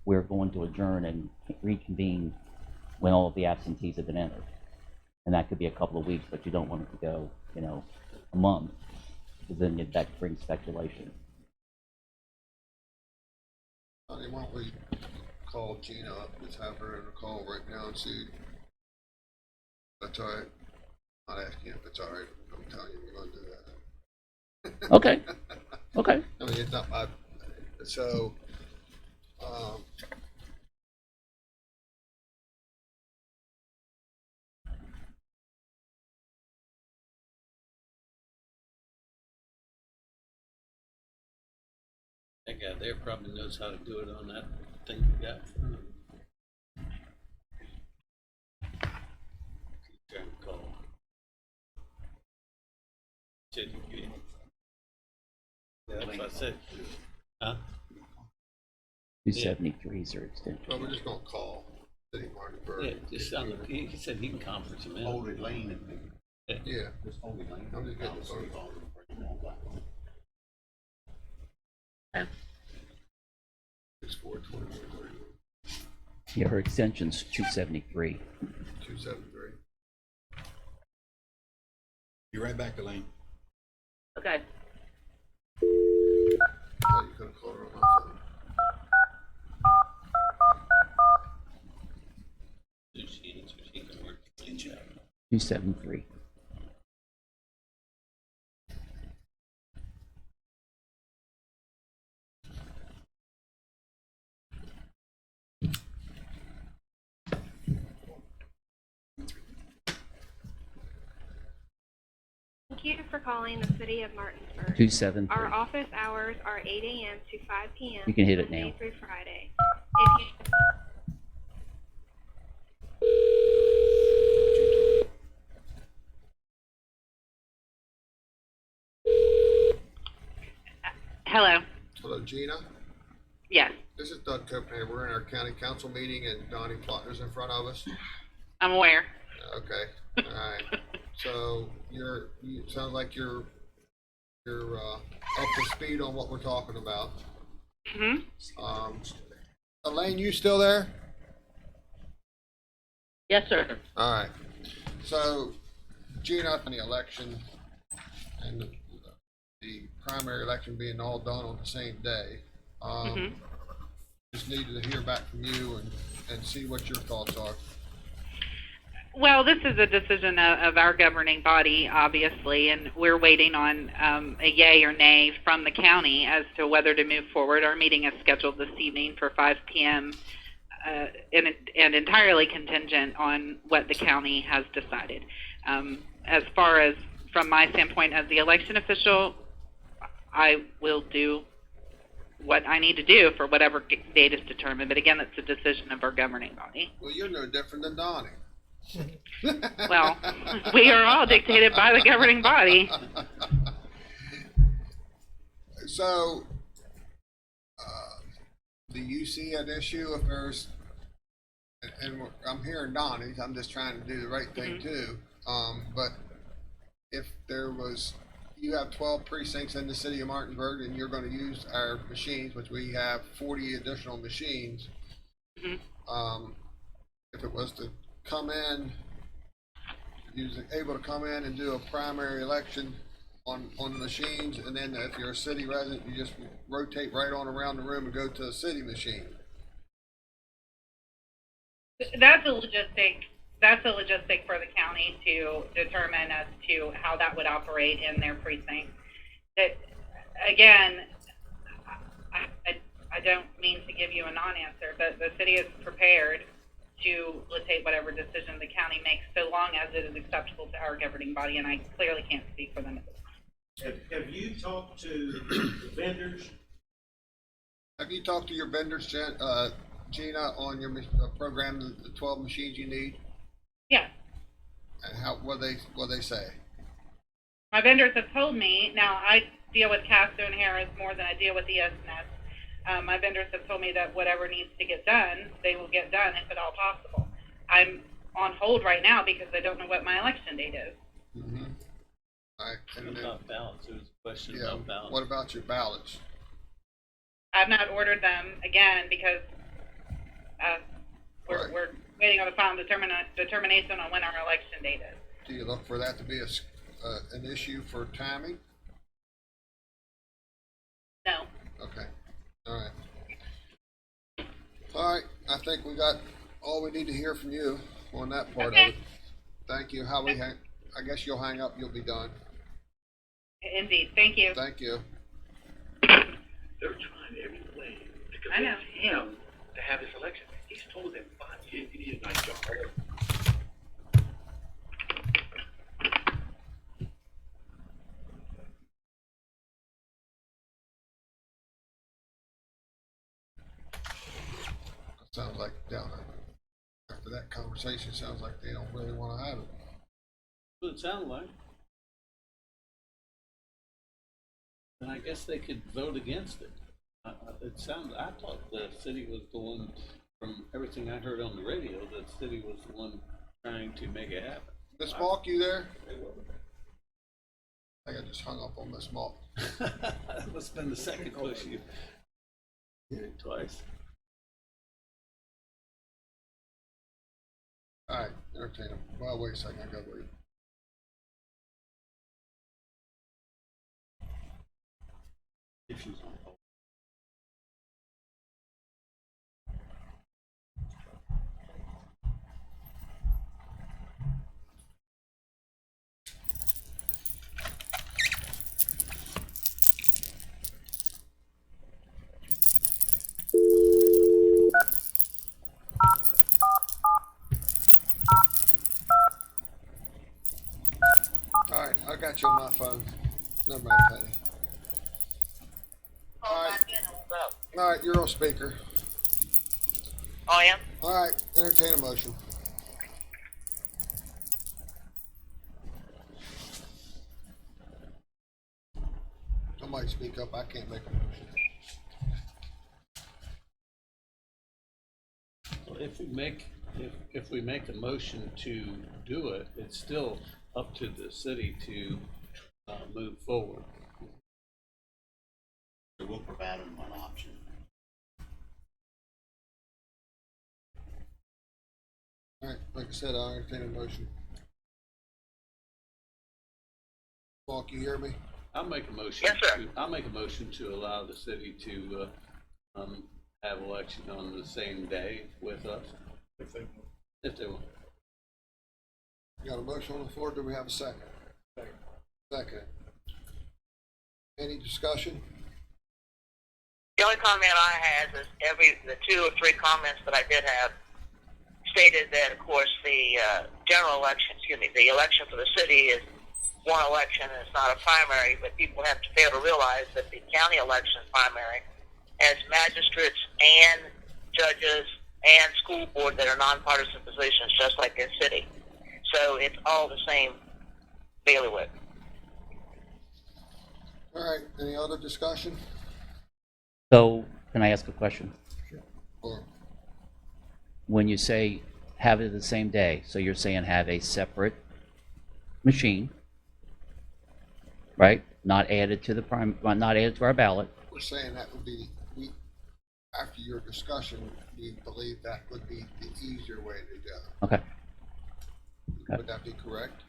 we're going to adjourn and reconvene when all of the absentees have been entered. And that could be a couple of weeks, but you don't want it to go, a month, because then that brings speculation. Honey, why don't we call Gina up, let's have her in a call right now and see if that's all right. Not asking if it's all right, I'm telling you, we're gonna do that. Okay. Okay. I mean, it's not my, so, That guy there probably knows how to do it on that thing you got. Keep trying to call. Said you Yeah, that's what I said. Huh? 273 is their extension. Well, we're just gonna call City of Martinsburg. Yeah, just on the, he said he can conference him in. Holded Lane and Yeah, just Holded Lane. I'm just getting the I'll see phone. all of them. it's 420, Yeah, her extension's 273. 273. Be right back, Elaine. Okay. Oh, you could have called her on my phone. If she answers, he can work the lane out. 273. Thank you for calling the City of Martinsburg. 273. Our office hours are 8 a.m. to 5 p.m. You can hit it Monday now. through Friday. If you Hello. Hello, Gina. Yes, This is Doug Copenhagen. We're in our county council meeting and Donnie Plotner's in front of us. I'm aware. Okay, all right. So you sound like you're up to speed on what we're talking about. Elaine, you still there? Yes, sir. All right. So Gina, on the election and the primary election being all done on the same day, just needed to hear back from you and see what your thoughts are. Well, this is a decision of our governing body, obviously, and we're waiting on a yay or nay from the county as to whether to move forward. Our meeting is scheduled this evening for 5 p.m. And entirely contingent on what the county has decided. As far as from my standpoint as the election official, I will do what I need to do for whatever date is determined. But again, that's a decision of our governing body. Well, you're no different than Donnie. Well, we are all dictated by the governing body. So, do you see an issue if there's, and I'm hearing Donnie's, I'm just trying to do the right thing too, but if there was, you have 12 precincts in the city of Martinsburg and you're going to use our machines, which we have 40 additional machines, if it was to come in, able to come in and do a primary election on the machines, and then if you're a city resident, you just rotate right on around the room and go to a city machine. That's a logistic for the county to determine as to how that would operate in their precinct. That, again, I don't mean to give you a non-answer, but the city is prepared to facilitate whatever decision the county makes, so long as it is acceptable to our governing body, and I clearly can't speak for them at this time. Have you talked to the vendors? Have you talked to your vendors, Gina, on your program, the 12 machines you need, Yes. and what they say? My vendors have told me, now I deal with Castro and Harris more than I deal with ESNS. My vendors have told me that whatever needs to get done, they will get done if at all possible. I'm on hold right now because I don't know what my election date is. All right, and then, About ballots, it was a question yeah, about ballots. what about your ballots? I've not ordered them again because Right. we're waiting on the final determination on when our election date is. Do you look for that to be an issue for timing? No. Okay, all right. All right, I think we got all we need to hear from you on that part of it. Thank you. I guess you'll hang up, you'll be done. Indeed. Thank you. Thank you. They're trying every way to I know. convince him to have this election. He's told them, fine, you did a nice job. Sounds like after that conversation, sounds like they don't really want to have it. What it sounded like. then I guess they could vote against it. I thought the city was the one, from everything I heard on the radio, the city was the one trying to make it happen. Miss Malk, you there? I think I just hung up on Miss Malk. That must have been the second push you did it twice. All right, entertain him. Well, wait a second, I gotta wait. If she's on hold. All right, I got you on my phone. Never mind, Patty. All right, you're on speaker. I am. All right, entertain a motion. Somebody speak up. I can't make a motion. Well, if we make a motion to do it, it's still up to the city to move forward. So we'll provide them one option. All right, like I said, I'll entertain a motion. Malk, you hear me? I'll make a motion. Yes, sir. I'll make a motion to allow the city to have election on the same day with us. If they want. Got a motion on the floor. Do we have a second? Second. Any discussion? The only comment I had is the 2 or 3 comments that I did have stated that, of course, the general election, the election for the city is one election and it's not a primary, but people have to be able to realize that the county election primary has magistrates and judges and school board that are nonpartisan positions, just like this city. So it's all the same bailiwick. All right, any other discussion? So, can I ask a question? Or, When you say have it the same day, so you're saying have a separate machine, right? Not added to not added to our ballot. we're saying that would be, after your discussion, we believe that would be the easier way to go. Okay. Would that be correct?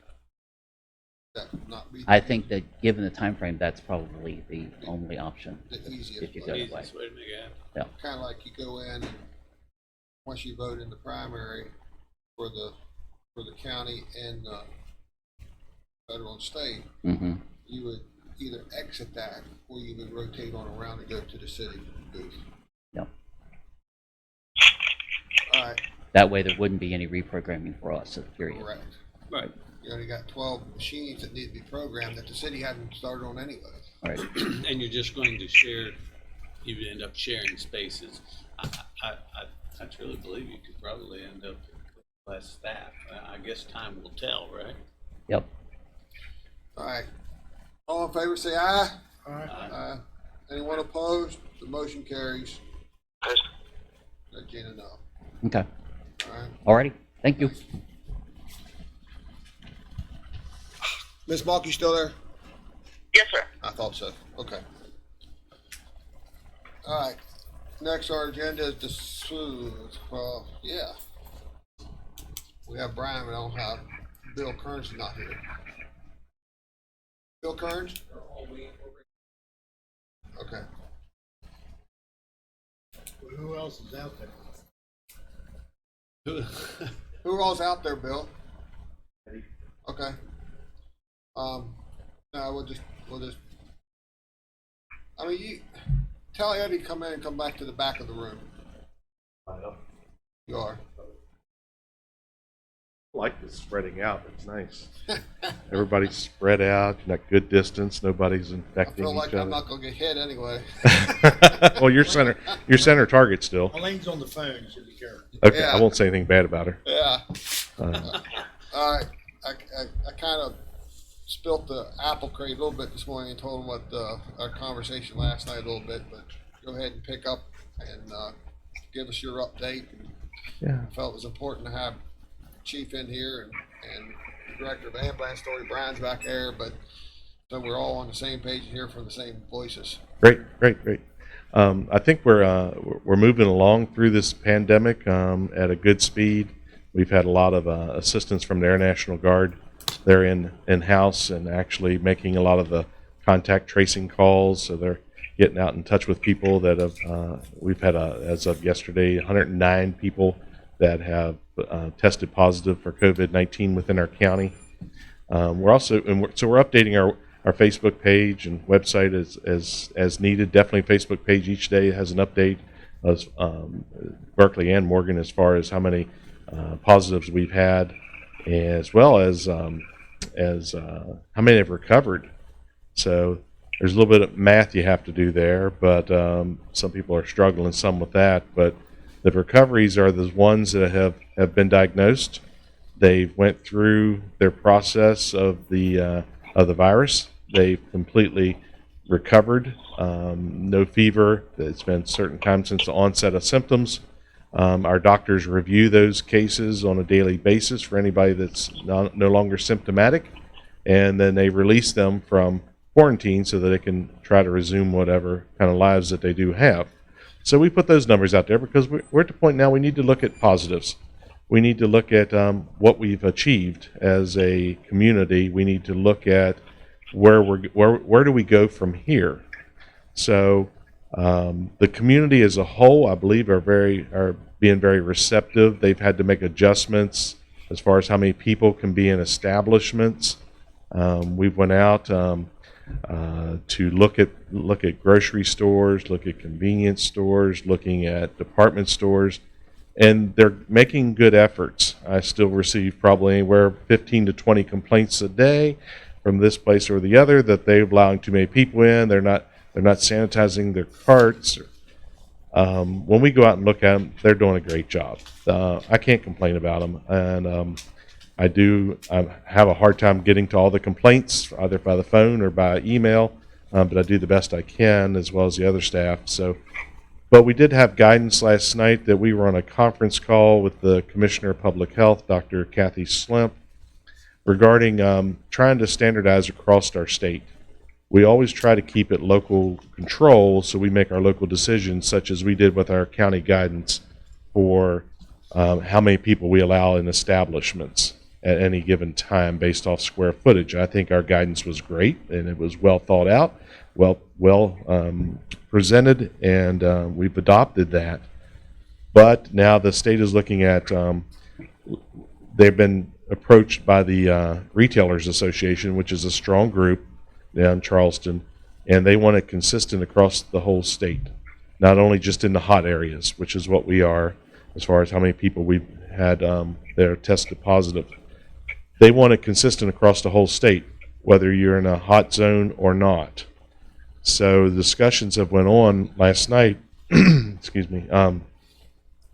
That would not be I think that given the time frame, that's probably the only option. the easiest if you way. go that way. Easiest way to make it happen. Kind of like you go in, and once you vote in the primary for the county and federal and state, Mm-hmm. you would either exit that or you would rotate on around and go to the city booth. Yep. All right, That way, there wouldn't be any reprogramming for us, period. correct. Right. You only got 12 machines that need to be programmed that the city hadn't started on anyway. All right. And you're just going to share, you would end up sharing spaces. I truly believe you could probably end up with less staff. I guess time will tell, right? Yep. All right. All in favor, say aye. All right. Aye. Anyone opposed? The motion carries. Let Gina know. Okay. All right. Alrighty. Thank you. Ms. Malk, you still there? Yes, sir. I thought so. Okay. All right. Next, our agenda is well, yeah. We have Brian, but I don't have Bill Kearns not here. Bill Kearns? Okay. Well, who else is out there? Who all's out there, Bill? Okay. No, we'll just, I mean, you, tell Eddie to come in and come back to the back of the room. You are. I like this spreading out. It's nice. Everybody's spread out, got good distance, nobody's I infecting feel like each I'm other. not gonna get hit anyway. Well, you're center target still. Elaine's on the phone, so be careful. Okay, Yeah. I won't say anything bad about her. Yeah. Uh, All right. I kind of spilt the apple crate a little bit this morning and told them what our conversation last night a little bit, but go ahead and pick up and give us your update. Yeah. I felt it was important to have Chief in here and Director of Ambulance Story Brian's back there, but so we're all on the same page and hear from the same voices. Great. I think we're moving along through this pandemic at a good speed. We've had a lot of assistance from the Air National Guard. They're in-house and actually making a lot of the contact tracing calls. So they're getting out in touch with people that have. We've had as of yesterday, 109 people that have tested positive for COVID-19 within our county. We're updating our Facebook page and website as needed. Definitely Facebook page each day has an update of Berkeley and Morgan as far as how many positives we've had, as well as how many have recovered. So there's a little bit of math you have to do there, but some people are struggling some with that. But the recoveries are the ones that have been diagnosed. They've went through their process of the virus. They've completely recovered. No fever. It's been a certain time since the onset of symptoms. Our doctors review those cases on a daily basis for anybody that's no longer symptomatic, and then they release them from quarantine so that they can try to resume whatever kind of lives that they do have. So we put those numbers out there because we're at the point now we need to look at positives. We need to look at what we've achieved as a community. We need to look at where do we go from here. So the community as a whole, I believe, are being very receptive. They've had to make adjustments as far as how many people can be in establishments. We've went out to look at grocery stores, look at convenience stores, looking at department stores, and they're making good efforts. I still receive probably anywhere 15 to 20 complaints a day from this place or the other that they're allowing too many people in. They're not sanitizing their carts. When we go out and look at them, they're doing a great job. I can't complain about them, and I have a hard time getting to all the complaints either by the phone or by email, but I do the best I can as well as the other staff. But we did have guidance last night that we were on a conference call with the Commissioner of Public Health, Dr. Kathy Slimp, regarding trying to standardize across our state. We always try to keep it local control, so we make our local decisions, such as we did with our county guidance for how many people we allow in establishments at any given time based off square footage. I think our guidance was great, and it was well thought out, well presented, and we've adopted that. But now the state is looking at, they've been approached by the Retailers Association, which is a strong group down in Charleston, and they want it consistent across the whole state, not only just in the hot areas, which is what we are as far as how many people we've had that are tested positive. They want it consistent across the whole state, whether you're in a hot zone or not. So the discussions that went on last night, excuse me.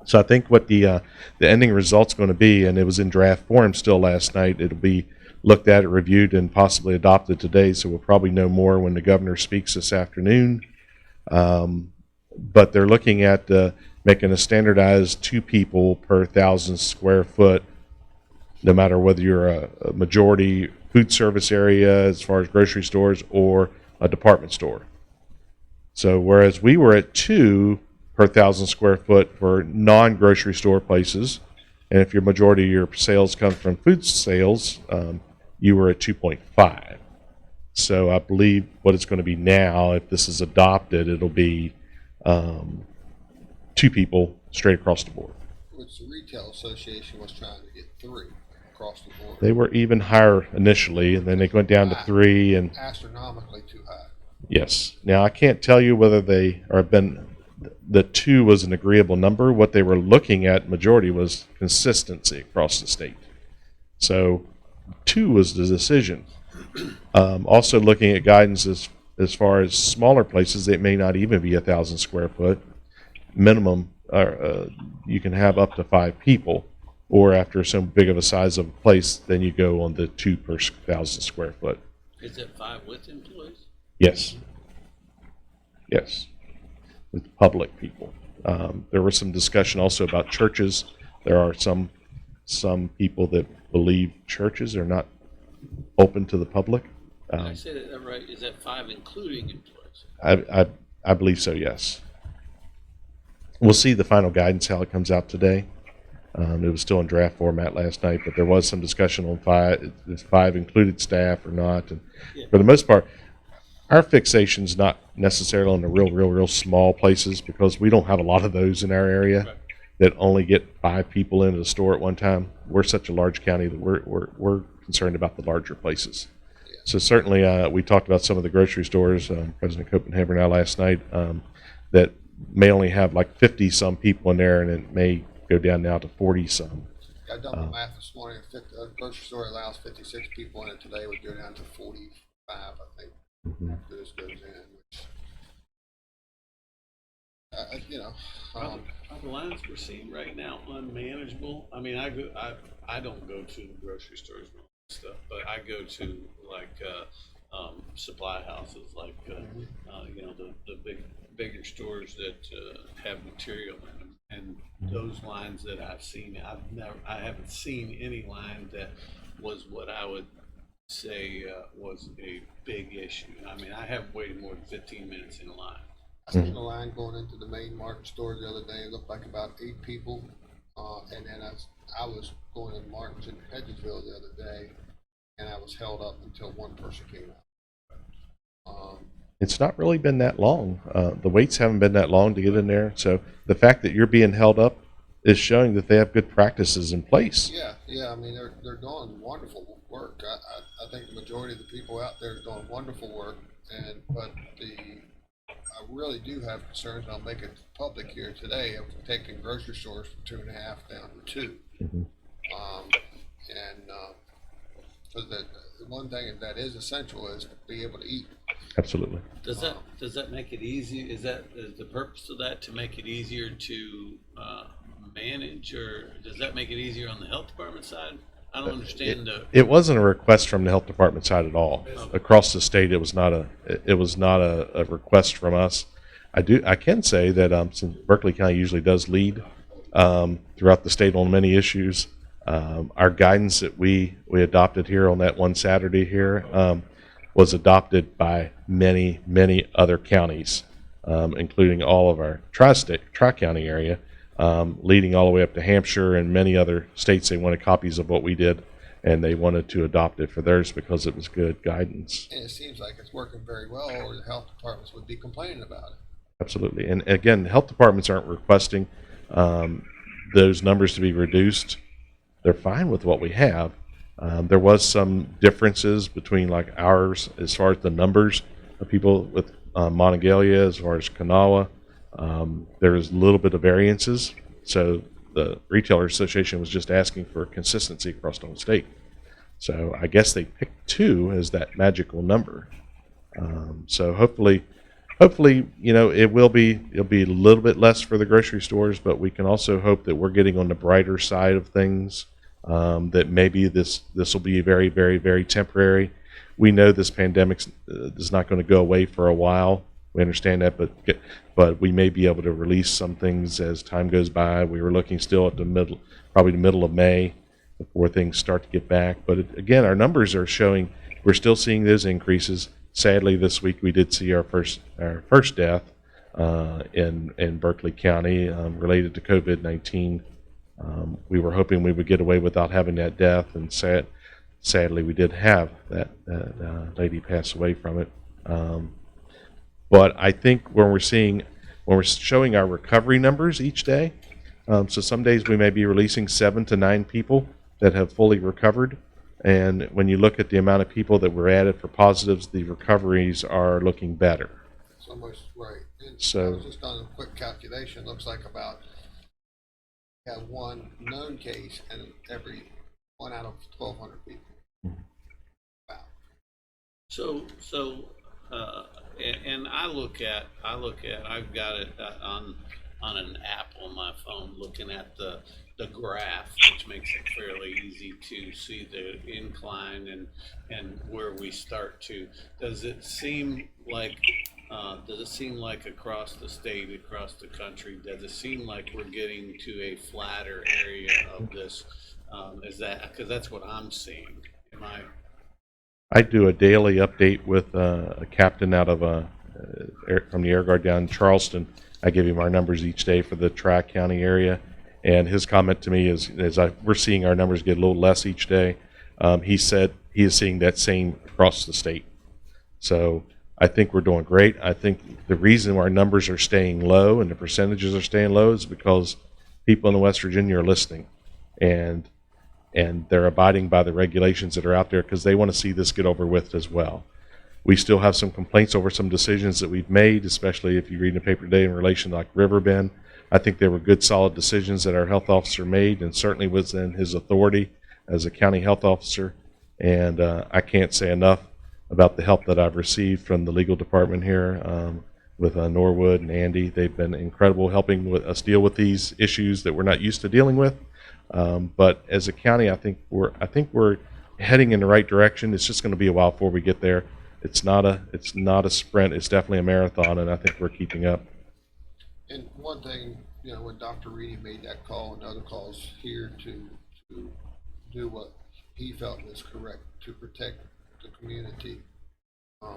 So I think what the ending result's going to be, and it was in draft form still last night, it'll be looked at, reviewed, and possibly adopted today, so we'll probably know more when the governor speaks this afternoon. But they're looking at making a standardized 2 people per 1,000 square foot, no matter whether you're a majority food service area as far as grocery stores or a department store. So whereas we were at 2 per 1,000 square foot for non-grocery store places, and if your majority of your sales come from food sales, you were at 2.5. So I believe what it's going to be now, if this is adopted, it'll be 2 people straight across the board. Which the Retail Association was trying to get 3 across the board. They were even higher initially, and then they went down to 3, and Astronomically too high. yes. Now I can't tell you whether they are been. The 2 was an agreeable number. What they were looking at, majority, was consistency across the state. So 2 was the decision. Also looking at guidance as far as smaller places, it may not even be 1,000 square foot. Minimum, you can have up to 5 people, or after so big of a size of a place, then you go on the 2 per 1,000 square foot. Is it 5 with employees? Yes. Yes. With public people. There was some discussion also about churches. There are some people that believe churches are not open to the public. Did I say that right? Is that 5 including employees? I believe so, yes. We'll see the final guidance, how it comes out today. It was still in draft format last night, but there was some discussion on 5, if 5 included staff or not. And for the most part, our fixation's not necessarily on the real small places, because we don't have a lot of those in our area that only get 5 people into the store at one time. We're such a large county that we're concerned about the larger places. So certainly, we talked about some of the grocery stores, President Copenhagen now last night, that may only have like 50 some people in there, and it may go down now to 40 some. I done the math this morning. A grocery store allows 56 people in it today. Would go down to 45, I think. After this goes in, which, Are the lines we're seeing right now unmanageable? I mean, I don't go to the grocery stores and all that stuff, but I go to like supply houses, like the bigger stores that have material in them, and those lines that I've seen, I haven't seen any line that was what I would say was a big issue. I mean, I haven't waited more than 15 minutes in a line. I seen a line going into the main market store the other day. It looked like about 8 people. And then I was going in Martin's in Hedgesville the other day, and I was held up until one person came out. It's not really been that long. The waits haven't been that long to get in there. So the fact that you're being held up is showing that they have good practices in place. Yeah. I mean, they're doing wonderful work. I think the majority of the people out there are doing wonderful work, but I really do have concerns, and I'll make it public here today, of taking grocery stores from 2.5 down to 2. Because the one thing that is essential is to be able to eat. Absolutely. Does that make it easier? Is the purpose of that to make it easier to manage, or does that make it easier on the health department side? I don't understand. It wasn't a request from the health department side at all. Across the state, it was not a request from us. I can say that since Berkeley County usually does lead throughout the state on many issues, our guidance that we adopted here on that one Saturday here was adopted by many other counties, including all of our tri-county area. Leading all the way up to Hampshire and many other states. They wanted copies of what we did, and they wanted to adopt it for theirs because it was good guidance. And it seems like it's working very well, or the health departments would be complaining about it. Absolutely. And again, health departments aren't requesting those numbers to be reduced. They're fine with what we have. There was some differences between like ours as far as the numbers of people with Monongalia, as far as Kanawha. There's a little bit of variances, so the Retailer Association was just asking for consistency across the whole state. So I guess they picked 2 as that magical number. So hopefully, it'll be a little bit less for the grocery stores, but we can also hope that we're getting on the brighter side of things. That maybe this will be very temporary. We know this pandemic is not going to go away for a while. We understand that, but we may be able to release some things as time goes by. We were looking still at probably the middle of May before things start to get back. But again, our numbers are showing we're still seeing those increases. Sadly, this week we did see our first death in Berkeley County related to COVID-19. We were hoping we would get away without having that death, and sadly we did have that lady pass away from it. But I think when we're showing our recovery numbers each day, so some days we may be releasing 7 to 9 people that have fully recovered. And when you look at the amount of people that were added for positives, the recoveries are looking better. It's almost right. And So- I was just on a quick calculation. Looks like about have 1 known case and every 1 out of 1,200 people. Wow. So and I've got it on an app on my phone, looking at the the graph, which makes it fairly easy to see the incline and where we start to. Does it seem like across the state, across the country, does it seem like we're getting to a flatter area of this? Is that, because that's what I'm seeing? Am I? I do a daily update with a captain out of from the Air Guard down in Charleston. I give him our numbers each day for the Tri-County area, and his comment to me is, we're seeing our numbers get a little less each day. He said he is seeing that same across the state. So I think we're doing great. I think the reason our numbers are staying low and the percentages are staying low is because people in West Virginia are listening, and they're abiding by the regulations that are out there because they want to see this get over with as well. We still have some complaints over some decisions that we've made, especially if you read in the paper today in relation to like Riverbend. I think they were good, solid decisions that our health officer made, and certainly within his authority as a county health officer. And I can't say enough about the help that I've received from the legal department here with Norwood and Andy. They've been incredible helping with us deal with these issues that we're not used to dealing with. But as a county, I think we're heading in the right direction. It's just going to be a while before we get there. It's not a sprint. It's definitely a marathon, and I think we're keeping up. And one thing, when Dr. Reedy made that call and other calls here to do what he felt was correct to protect the community, I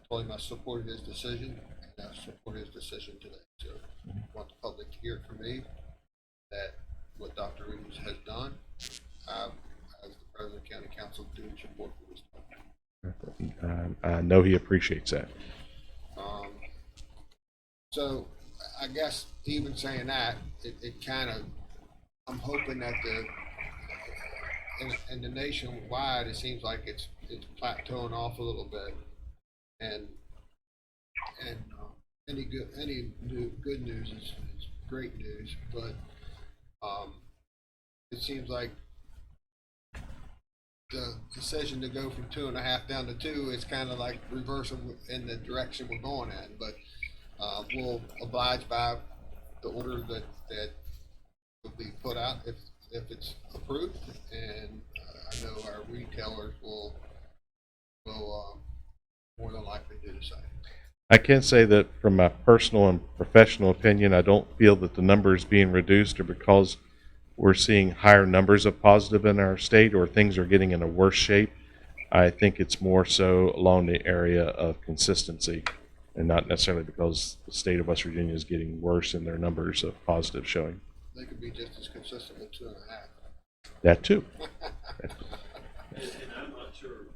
told him I supported his decision, and I support his decision today. So I want the public to hear from me that what Dr. Reedy has done, as the President of the County Council, do support what was done. I know he appreciates that. So I guess even saying that, it kind of, I'm hoping that in the nationwide, it seems like it's plateauing off a little bit, and any good news is great news, but it seems like the decision to go from 2.5 down to 2 is kind of like reversing in the direction we're going in, but we'll oblige by the order that will be put out if it's approved, and I know our retailers will more than likely do the same. I can say that from my personal and professional opinion, I don't feel that the numbers being reduced are because we're seeing higher numbers of positive in our state or things are getting in a worse shape. I think it's more so along the area of consistency and not necessarily because the state of West Virginia is getting worse in their numbers of positive showing. They could be just as consistent with 2.5. That too. And I'm not sure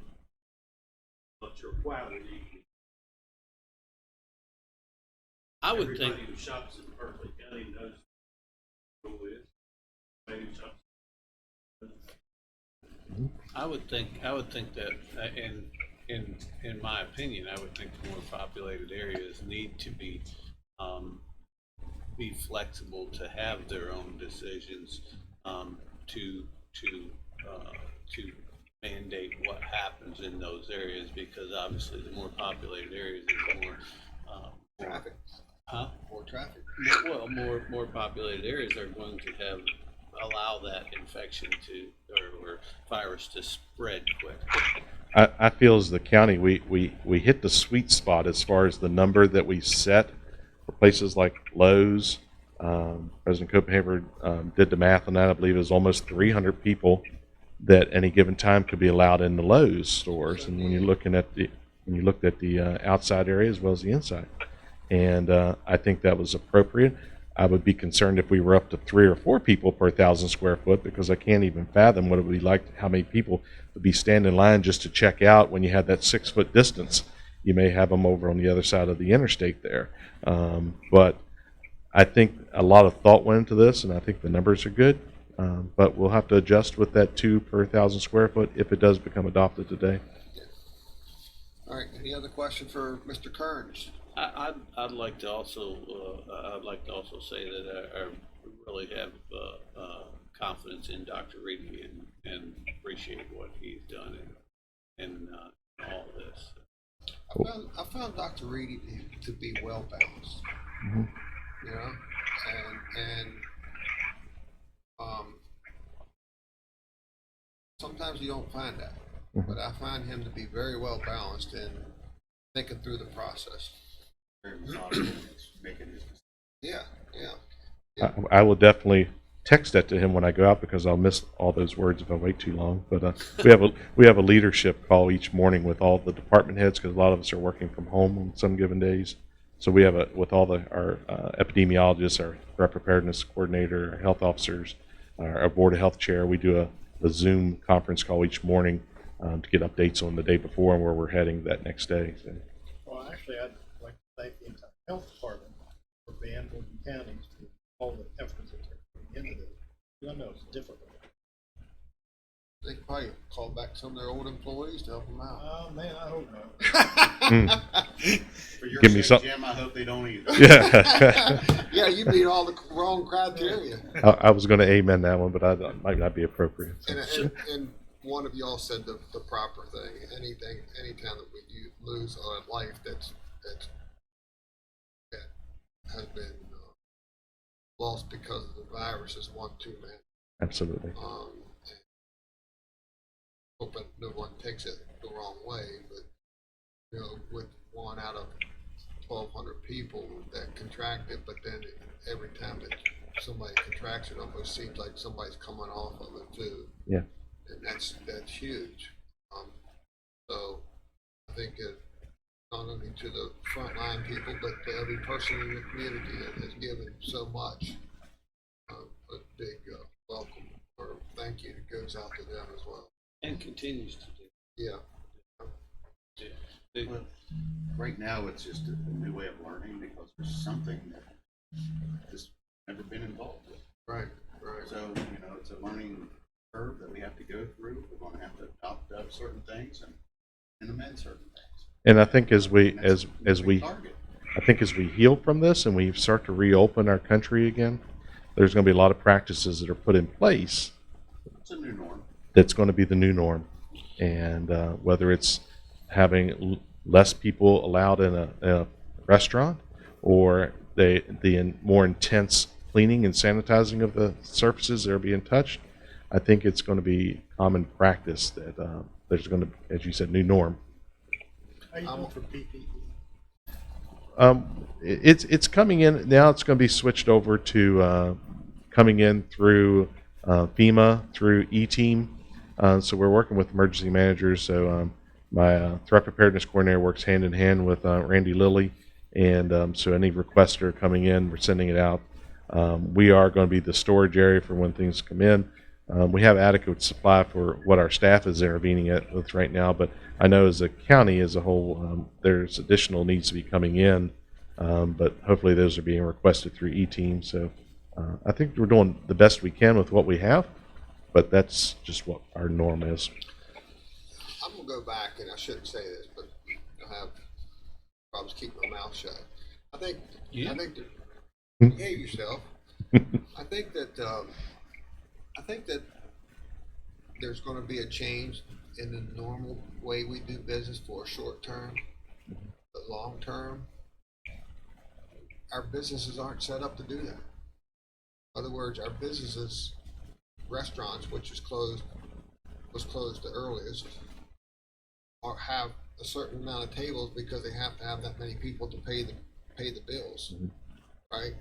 why we need. I would think. Everybody who shops in Berkeley County knows who it is. Everybody who shops. I would think that, in my opinion, I would think the more populated areas need to be flexible to have their own decisions, to mandate what happens in those areas, because obviously the more populated areas, there's more Traffic. Huh? More traffic. Well, more populated areas are going to allow that infection or virus to spread quick. I feel as the county, we hit the sweet spot as far as the number that we set for places like Lowe's. President Copenhagen did the math on that. I believe it was almost 300 people that any given time could be allowed in the Lowe's stores. And when you looked at the outside area as well as the inside, and I think that was appropriate. I would be concerned if we were up to 3 or 4 people per 1,000 square foot, because I can't even fathom what it would be like, how many people would be standing in line just to check out when you had that 6-foot distance. You may have them over on the other side of the interstate there. But I think a lot of thought went into this, and I think the numbers are good. But we'll have to adjust with that 2 per 1,000 square foot if it does become adopted today. All right. Any other question for Mr. Kearns? I'd like to also say that I really have confidence in Dr. Reedy and appreciate what he's done in all this. I found Dr. Reedy to be well balanced. Mm-hmm. You know, and sometimes you don't find that, but I find him to be very well balanced in thinking through the process. Very methodical in making his decisions. Yeah, yeah. I will definitely text that to him when I go out because I'll miss all those words if I wait too long. But we have a leadership call each morning with all the department heads because a lot of us are working from home on some given days. So we have with all our epidemiologists, our threat preparedness coordinator, our health officers, our board of health chair. We do a Zoom conference call each morning to get updates on the day before and where we're heading that next day. So. Well, actually, I'd like to thank the entire health department for being with the counties for all the efforts that they're putting into this. I know it's difficult. They could probably call back some of their old employees to help them out. Oh, man, I hope not. For your Give me sake, some- Jim, I hope they don't either. Yeah. Yeah, you meet all the wrong criteria. I was going to amen that one, but that might not be appropriate. So. And one of y'all said the proper thing. Anytime that you lose a life that has been lost because of the virus is one too many. Absolutely. Hoping no one takes it the wrong way, but with one out of 1,200 people that contract it, but then every time that somebody contracts it, almost seems like somebody's coming off of it too. Yeah. And that's huge. So I think it not only to the frontline people, but to every person in the community that has given so much, a big welcome or thank you goes out to them as well. And continues to do. Yeah. They- Well, right now, it's just a new way of learning because there's something that just never been involved with. Right, right. So, it's a learning curve that we have to go through. We're going to have to adopt certain things and amend certain things. And I think as we And that's as the we target. I think as we heal from this and we start to reopen our country again, there's going to be a lot of practices that are put in place It's a new norm. that's going to be the new norm. And whether it's having less people allowed in a restaurant or the more intense cleaning and sanitizing of the surfaces that are being touched, I think it's going to be common practice that there's going to, as you said, new norm. How you doing for PPE? It's coming in now. It's going to be switched over to coming in through FEMA through E-Team. So we're working with emergency managers. So my threat preparedness coordinator works hand in hand with Randy Lilly, and so any requests that are coming in, we're sending it out. We are going to be the storage area for when things come in. We have adequate supply for what our staff is intervening with right now, but I know as a county as a whole, there's additional needs to be coming in, but hopefully those are being requested through E-Team. So I think we're doing the best we can with what we have, but that's just what our norm is. I'm gonna go back, and I shouldn't say this, but I have problems keeping my mouth shut. I think that behave yourself. I think that there's going to be a change in the normal way we do business for a short term, but long term, our businesses aren't set up to do that. In other words, our businesses, restaurants, which was closed the earliest, have a certain amount of tables because they have to have that many people to pay the bills, right?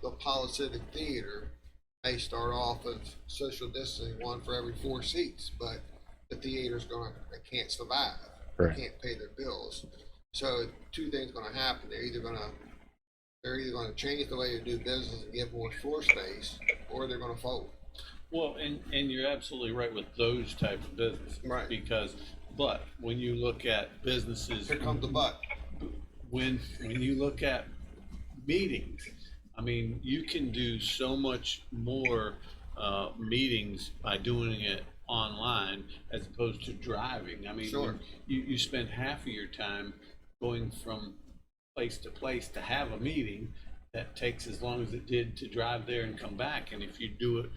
The Polycivic Theater may start off as social distancing, one for every 4 seats, but the theater's they can't survive. Right. They can't pay their bills. So two things going to happen. They're either going to change the way they do business and give more floor space, or they're going to fold. Well, and you're absolutely right with those type of businesses. Right. But when you look at businesses. Here comes the but. When you look at meetings, I mean, you can do so much more meetings by doing it online as opposed to driving. I mean, Sure. you spend half of your time going from place to place to have a meeting that takes as long as it did to drive there and come back. And if you do it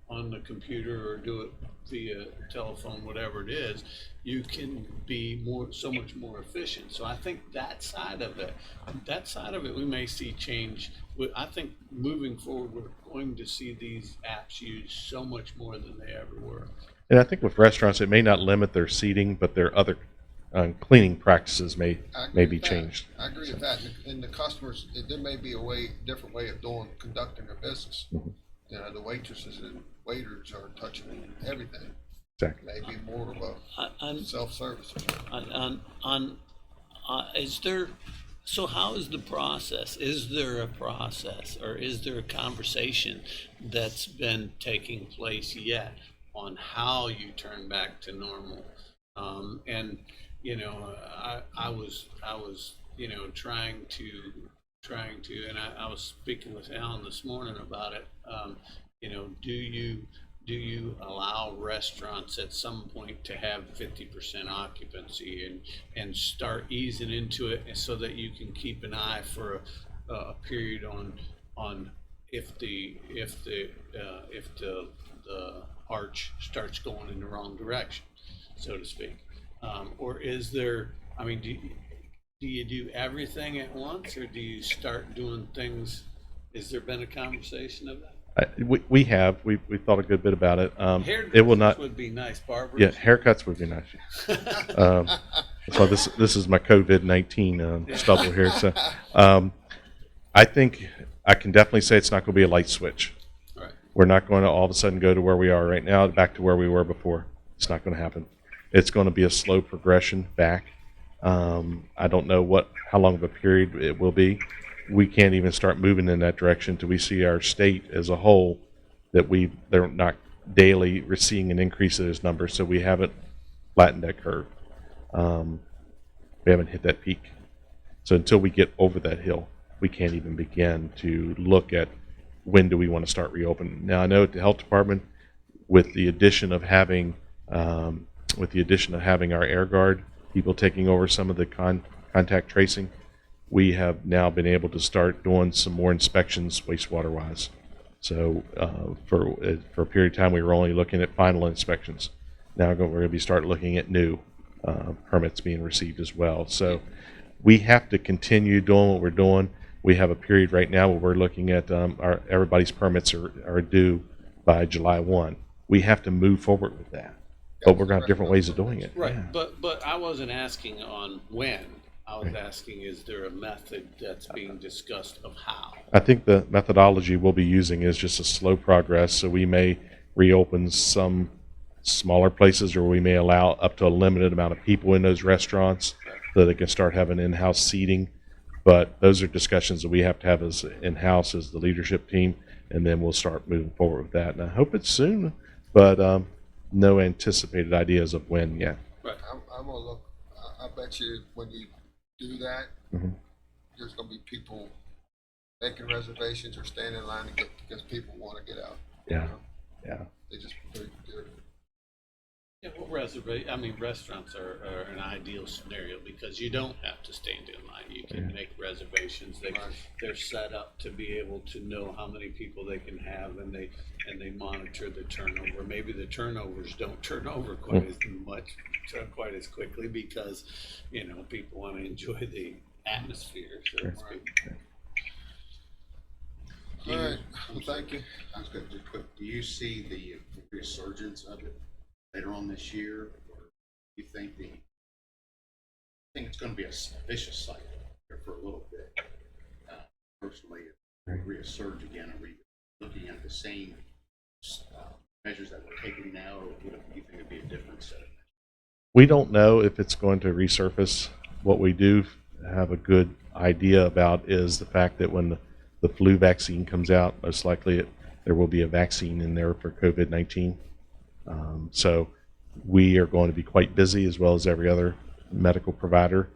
on the computer or do it via telephone, whatever it is, you can be so much more efficient. So I think that side of it, we may see change. I think moving forward, we're going to see these apps used so much more than they ever were. And I think with restaurants, it may not limit their seating, but their other cleaning practices may be with that. changed. I agree with that. And the customers, there may be a different way of conducting their business. Mhm. You know, the waitresses and waiters are touching everything. Exactly. Maybe more of a self-service. Is there, so how is the process? Is there a process or is there a conversation that's been taking place yet on how you turn back to normal? And, you know, I was, you know, trying to, and I was speaking with Alan this morning about it. You know, do you allow restaurants at some point to have 50% occupancy and start easing into it so that you can keep an eye for a period on if the arch starts going in the wrong direction, so to speak, or is there? I mean, do you do everything at once, or do you start doing things? Has there been a conversation of that? We thought a good bit about it. It will not. Would be nice, barbers. Yeah, haircuts would be nice. So this is my COVID-19 stubble here. So I think I can definitely say it's not going to be a light switch. Right. We're not going to all of a sudden go to where we are right now back to where we were before. It's not going to happen. It's going to be a slow progression back. I don't know how long of a period it will be. We can't even start moving in that direction till we see our state as a whole that they're not daily seeing an increase in those numbers. So we haven't flattened that curve. We haven't hit that peak. So until we get over that hill, we can't even begin to look at when do we want to start reopening. Now I know at the health department, with the addition of having our air guard, people taking over some of the contact tracing, we have now been able to start doing some more inspections wastewater wise. So for a period of time, we were only looking at final inspections. Now we're going to be start looking at new permits being received as well. So we have to continue doing what we're doing. We have a period right now where we're looking at everybody's permits are due by July 1. We have to move forward with that. But we're going to have different ways of doing it. Right, Yeah. but I wasn't asking on when. I was asking, is there a method that's being discussed of how? I think the methodology we'll be using is just a slow progress. So we may reopen some smaller places, or we may allow up to a limited amount of people in those restaurants so they can start having in-house seating. But those are discussions that we have to have as in-house as the leadership team, and then we'll start moving forward with that. And I hope it's soon, but no anticipated ideas of when yet. Right. I'm gonna look. I bet you when you do that, Mhm. there's gonna be people making reservations or standing in line to get because people want to get out. Yeah. You know? Yeah. They just do. Yeah, well, restaurants are an ideal scenario because you don't have to stand in line. You can make reservations. They're set up to be able to know how many people they can have, and they monitor the turnover. Maybe the turnovers don't turn over quite as quickly because, you know, people want to enjoy the atmosphere, so to speak. All right. Well, thank you. I was going to quick. Do you see the resurgence of it later on this year, or do you think it's going to be a vicious cycle here for a little bit? Personally, if we resurge again, are we looking at the same measures that we're taking now, or do you think it'd be a different set of measures? We don't know if it's going to resurface. What we do have a good idea about is the fact that when the flu vaccine comes out, most likely there will be a vaccine in there for COVID-19. So we are going to be quite busy, as well as every other medical provider.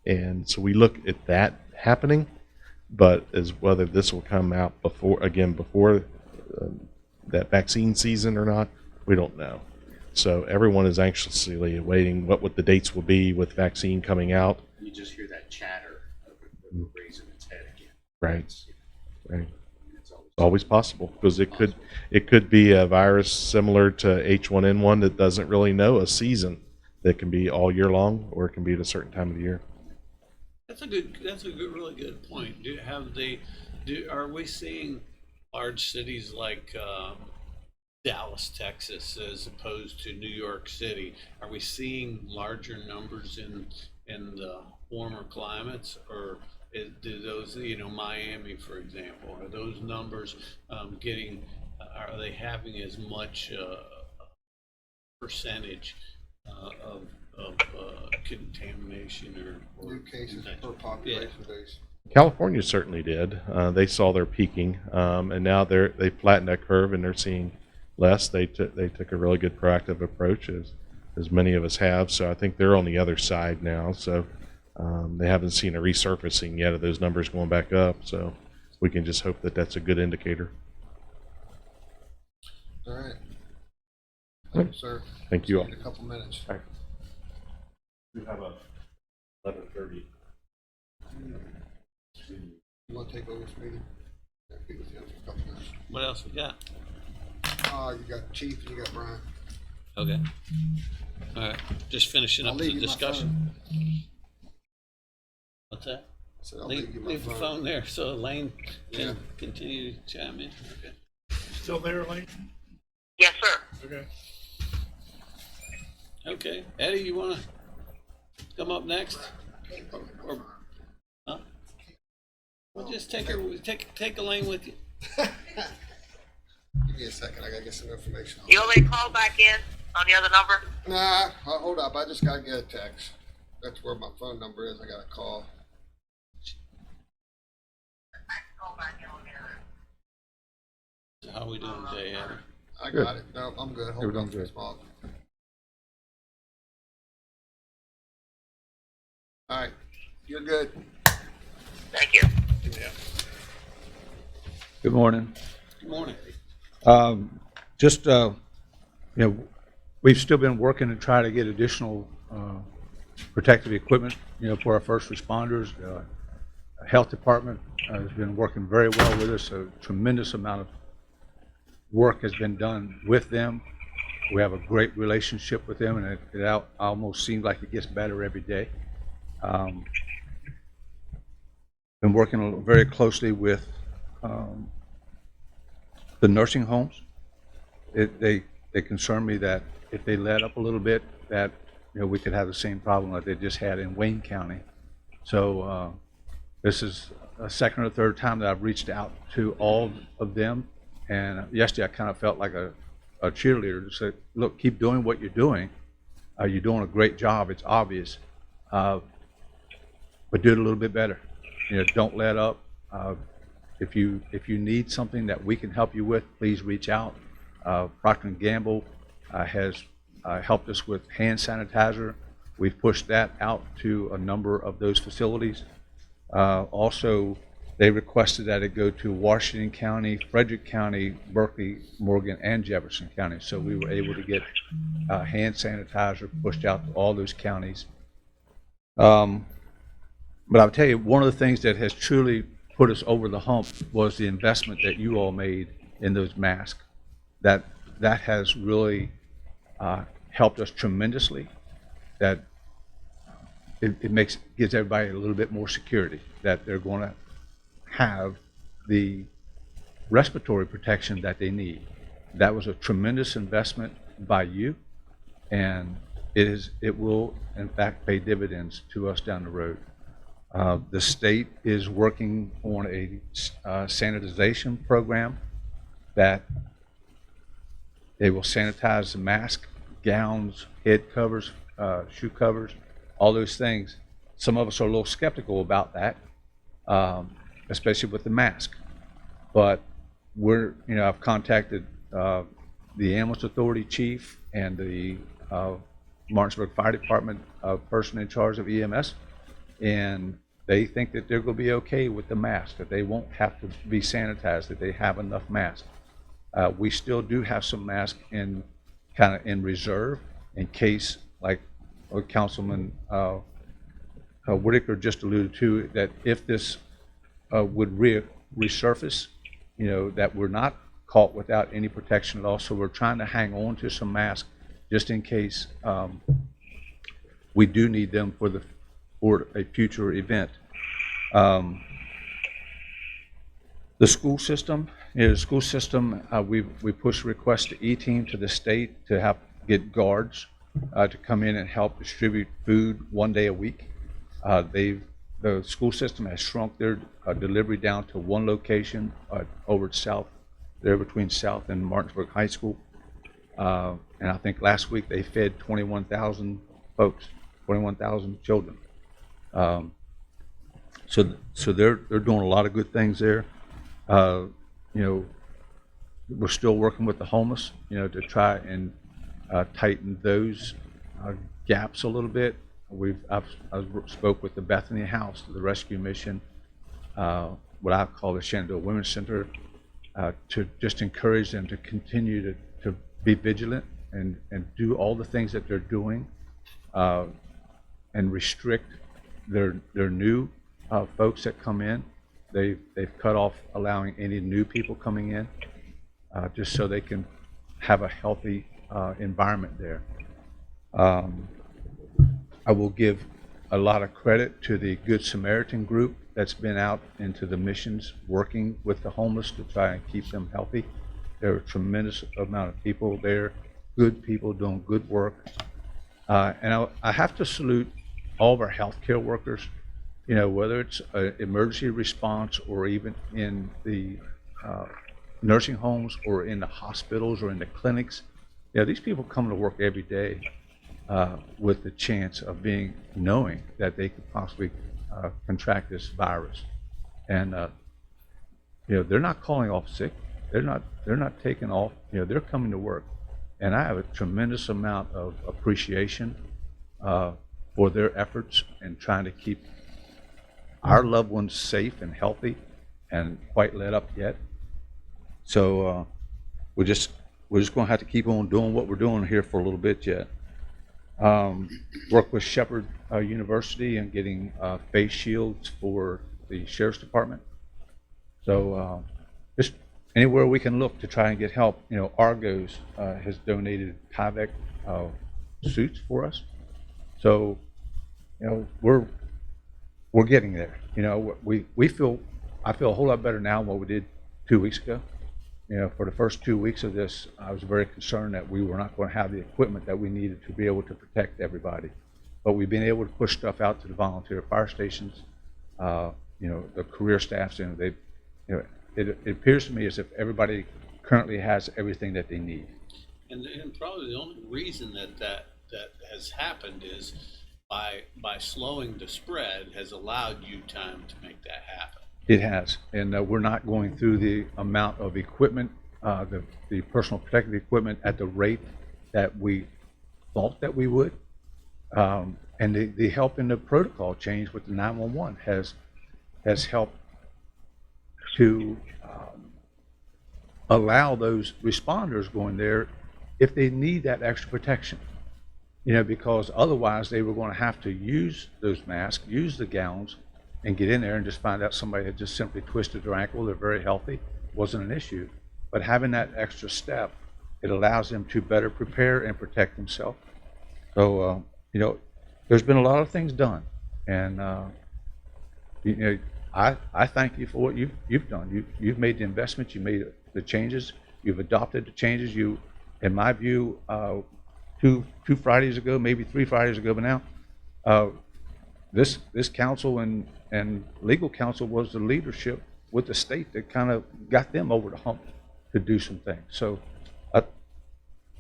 And so we look at that happening, but as whether this will come out before that vaccine season or not, we don't know. So everyone is anxiously awaiting what the dates will be with vaccine coming out. You just hear that chatter of it raising its head again. Right. Right. It's always Always possible, because it could be a virus similar to H1N1 that doesn't really know a season, that can be all year long, or it can be at a certain time of the year. That's a good, really good point. Are we seeing large cities like, Dallas, Texas, as opposed to New York City? Are we seeing larger numbers in the warmer climates, or do those, Miami, for example, are those numbers are they having as much percentage of contamination or New cases per population base. California certainly did. They saw their peaking, and now they flattened that curve, and they're seeing less. They took a really good proactive approach, as many of us have. So I think they're on the other side now. So they haven't seen a resurfacing yet of those numbers going back up. So we can just hope that that's a good indicator. All right. Thank you, sir. Thank you all. See in a couple minutes. All right. We have a 11:30. You want to take over this meeting? I'll be with you in a couple minutes. what else we got? You got Chief and you got Brian. Okay. All right, just finishing I'll up leave the you my discussion. What's that? So I'll leave you my Leave the phone. phone there so Elaine Yeah. can continue to chime in. Okay. Still there, Elaine? Yes, sir. Okay. Okay, Eddie, you wanna come up next? Or, huh? Well, just take Elaine with you. Give me a second. I gotta get some information. You want me to call back in on the other number? Nah, hold up. I just gotta get a text. That's where my phone number is. I gotta call. How we doing today, Eddie? I Good. got it. No, I'm good. we're Hold doing on for good. a small. All right. You're good. Thank you. Good morning. Good morning. We've still been working to try to get additional protective equipment, for our first responders. Health department has been working very well with us. A tremendous amount of work has been done with them. We have a great relationship with them, and it almost seems like it gets better every day. Been working very closely with the nursing homes. They concern me that if they let up a little bit, that we could have the same problem that they just had in Wayne County. So this is a second or third time that I've reached out to all of them, and yesterday I kind of felt like a cheerleader to say, look, keep doing what you're doing. You're doing a great job. It's obvious, but do it a little bit better. Don't let up. If you need something that we can help you with, please reach out. Procter & Gamble has helped us with hand sanitizer. We've pushed that out to a number of those facilities. Also, they requested that it go to Washington County, Frederick County, Berkeley, Morgan, and Jefferson County. So we were able to get hand sanitizer pushed out to all those counties. But I'll tell you, one of the things that has truly put us over the hump was the investment that you all made in those masks. That has really helped us tremendously. That it gives everybody a little bit more security that they're going to have the respiratory protection that they need. That was a tremendous investment by you, and it will in fact pay dividends to us down the road. The state is working on a sanitization program that they will sanitize the mask, gowns, head covers, shoe covers, all those things. Some of us are a little skeptical about that, especially with the mask. But I've contacted the ambulance authority chief and the Martinsburg Fire Department person in charge of EMS, and they think that they're going to be okay with the mask, that they won't have to be sanitized, that they have enough masks. We still do have some masks in reserve in case, like Councilman Whitaker just alluded to, that if this would resurface, that we're not caught without any protection at all. So we're trying to hang on to some masks just in case we do need them for a future event. The school system, we push requests to E-Team to the state to get guards to come in and help distribute food 1 day a week. The school system has shrunk their delivery down to one location over south, there between South and Martinsburg High School. And I think last week they fed 21,000 folks, 21,000 children. So they're doing a lot of good things there. We're still working with the homeless, to try and tighten those gaps a little bit. I've spoke with the Bethany House, the Rescue Mission, what I call the Shenandoah Women's Center, to just encourage them to continue to be vigilant and do all the things that they're doing, and restrict their new folks that come in. They've cut off allowing any new people coming in, just so they can have a healthy environment there. I will give a lot of credit to the Good Samaritan group that's been out into the missions working with the homeless to try and keep them healthy. There are a tremendous amount of people there, good people doing good work. And I have to salute all of our healthcare workers, whether it's an emergency response or even in the nursing homes or in the hospitals or in the clinics. These people come to work every day with the chance of knowing that they could possibly contract this virus. And they're not calling off sick. They're not taking off. They're coming to work. And I have a tremendous amount of appreciation for their efforts in trying to keep our loved ones safe and healthy and quite let up yet. So we're just going to have to keep on doing what we're doing here for a little bit yet. Work with Shepherd University and getting face shields for the Sheriff's Department. So just anywhere we can look to try and get help. Argos has donated Tyvek suits for us. So we're getting there. I feel a whole lot better now than what we did 2 weeks ago. For the first 2 weeks of this, I was very concerned that we were not going to have the equipment that we needed to be able to protect everybody. But we've been able to push stuff out to the volunteer fire stations, the career staffs, and it appears to me as if everybody currently has everything that they need. And probably the only reason that has happened is by slowing the spread has allowed you time to make that happen. It has, and we're not going through the amount of equipment, the personal protective equipment at the rate that we thought that we would. And the help in the protocol change with the 911 has helped to allow those responders going there if they need that extra protection. Because otherwise they were going to have to use those masks, use the gowns, and get in there and just find out somebody had just simply twisted their ankle. They're very healthy, wasn't an issue. But having that extra step, it allows them to better prepare and protect themselves. So, there's been a lot of things done. And, I thank you for what you've done. You've made the investments, you made the changes, you've adopted the changes. You, in my view, two Fridays ago, maybe 3 Fridays ago, but now, this council and legal counsel was the leadership with the state that kind of got them over the hump to do some things. So,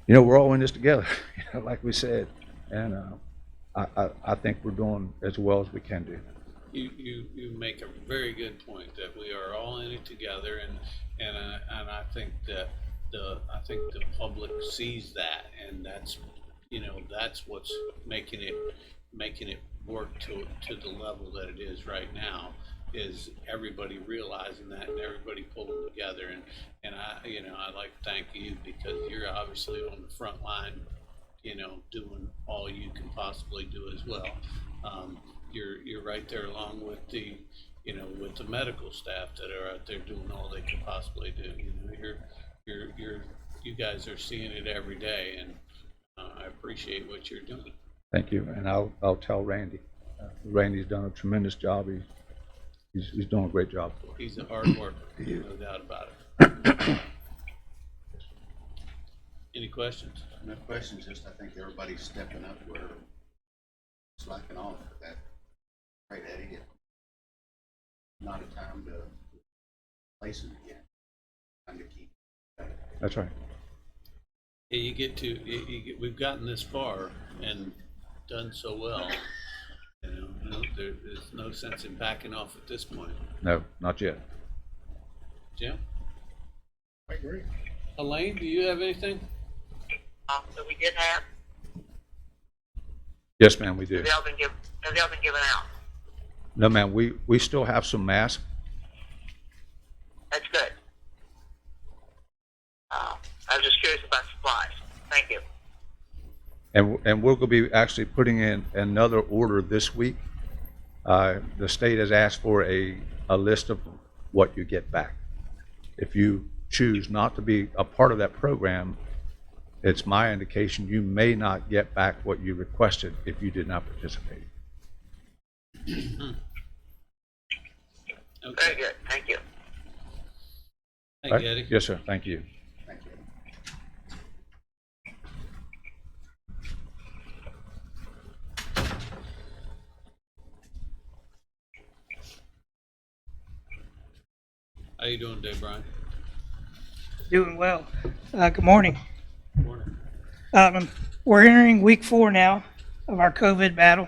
we're all in this together, like we said, and I think we're doing as well as we can do. You make a very good point that we are all in it together, and I think that the public sees that, and that's what's making it work to the level that it is right now, is everybody realizing that and everybody pulling together. And I'd like to thank you because you're obviously on the front line, doing all you can possibly do as well. You're right there along with the you know, with the medical staff that are out there doing all they can possibly do. You know, you guys are seeing it every day, and I appreciate what you're doing. Thank you, and I'll tell Randy. Randy's done a tremendous job. He's doing a great job for us. He's a hard worker, no doubt about it. Any questions? No questions, just I think everybody's stepping up where slacking off. That right, Eddie. It's not a time to place it again. Time to keep. That's right. Yeah, we've gotten this far and done so well. You know, there's no sense in backing off at this point. No, not yet. Jim? I agree. Elaine, do you have anything? So we did have, Yes, ma'am, we do. have they all been given out? No, ma'am, we still have some masks. That's good. I was just curious about supplies. Thank you. And we're going to be actually putting in another order this week. The state has asked for a list of what you get back. If you choose not to be a part of that program, it's my indication you may not get back what you requested if you did not participate. Okay. Very good. Thank you. Thank you, Eddie. Yes, sir. Thank you. Thank you. How you doing today, Brian? Doing well. Good morning. Morning. We're entering week 4 now of our COVID battle.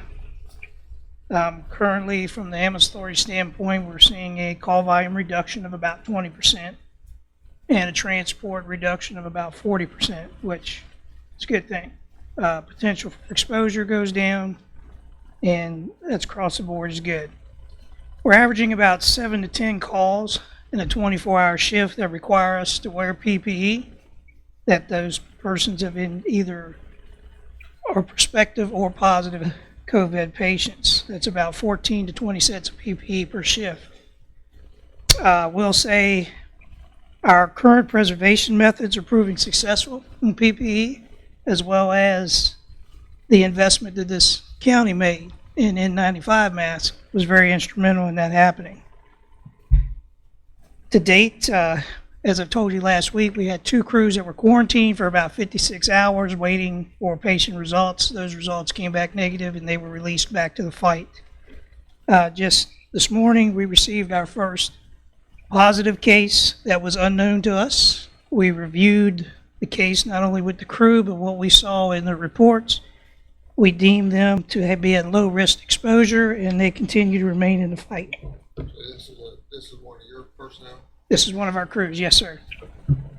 Currently, from the ambulance authority standpoint, we're seeing a call volume reduction of about 20% and a transport reduction of about 40%, which is a good thing. Potential for exposure goes down, and that's across the board is good. We're averaging about 7 to 10 calls in a 24-hour shift that require us to wear PPE, that those persons have been either or prospective or positive COVID patients. That's about 14 to 20 sets of PPE per shift. We'll say our current preservation methods are proving successful in PPE, as well as the investment that this county made in N95 masks was very instrumental in that happening. To date, as I've told you last week, we had 2 crews that were quarantined for about 56 hours waiting for patient results. Those results came back negative and they were released back to the fight. Just this morning, we received our first positive case that was unknown to us. We reviewed the case not only with the crew, but what we saw in the reports. We deemed them to be at low risk exposure, and they continue to remain in the fight. So this is one of your personnel? This is one of our crews, yes, sir.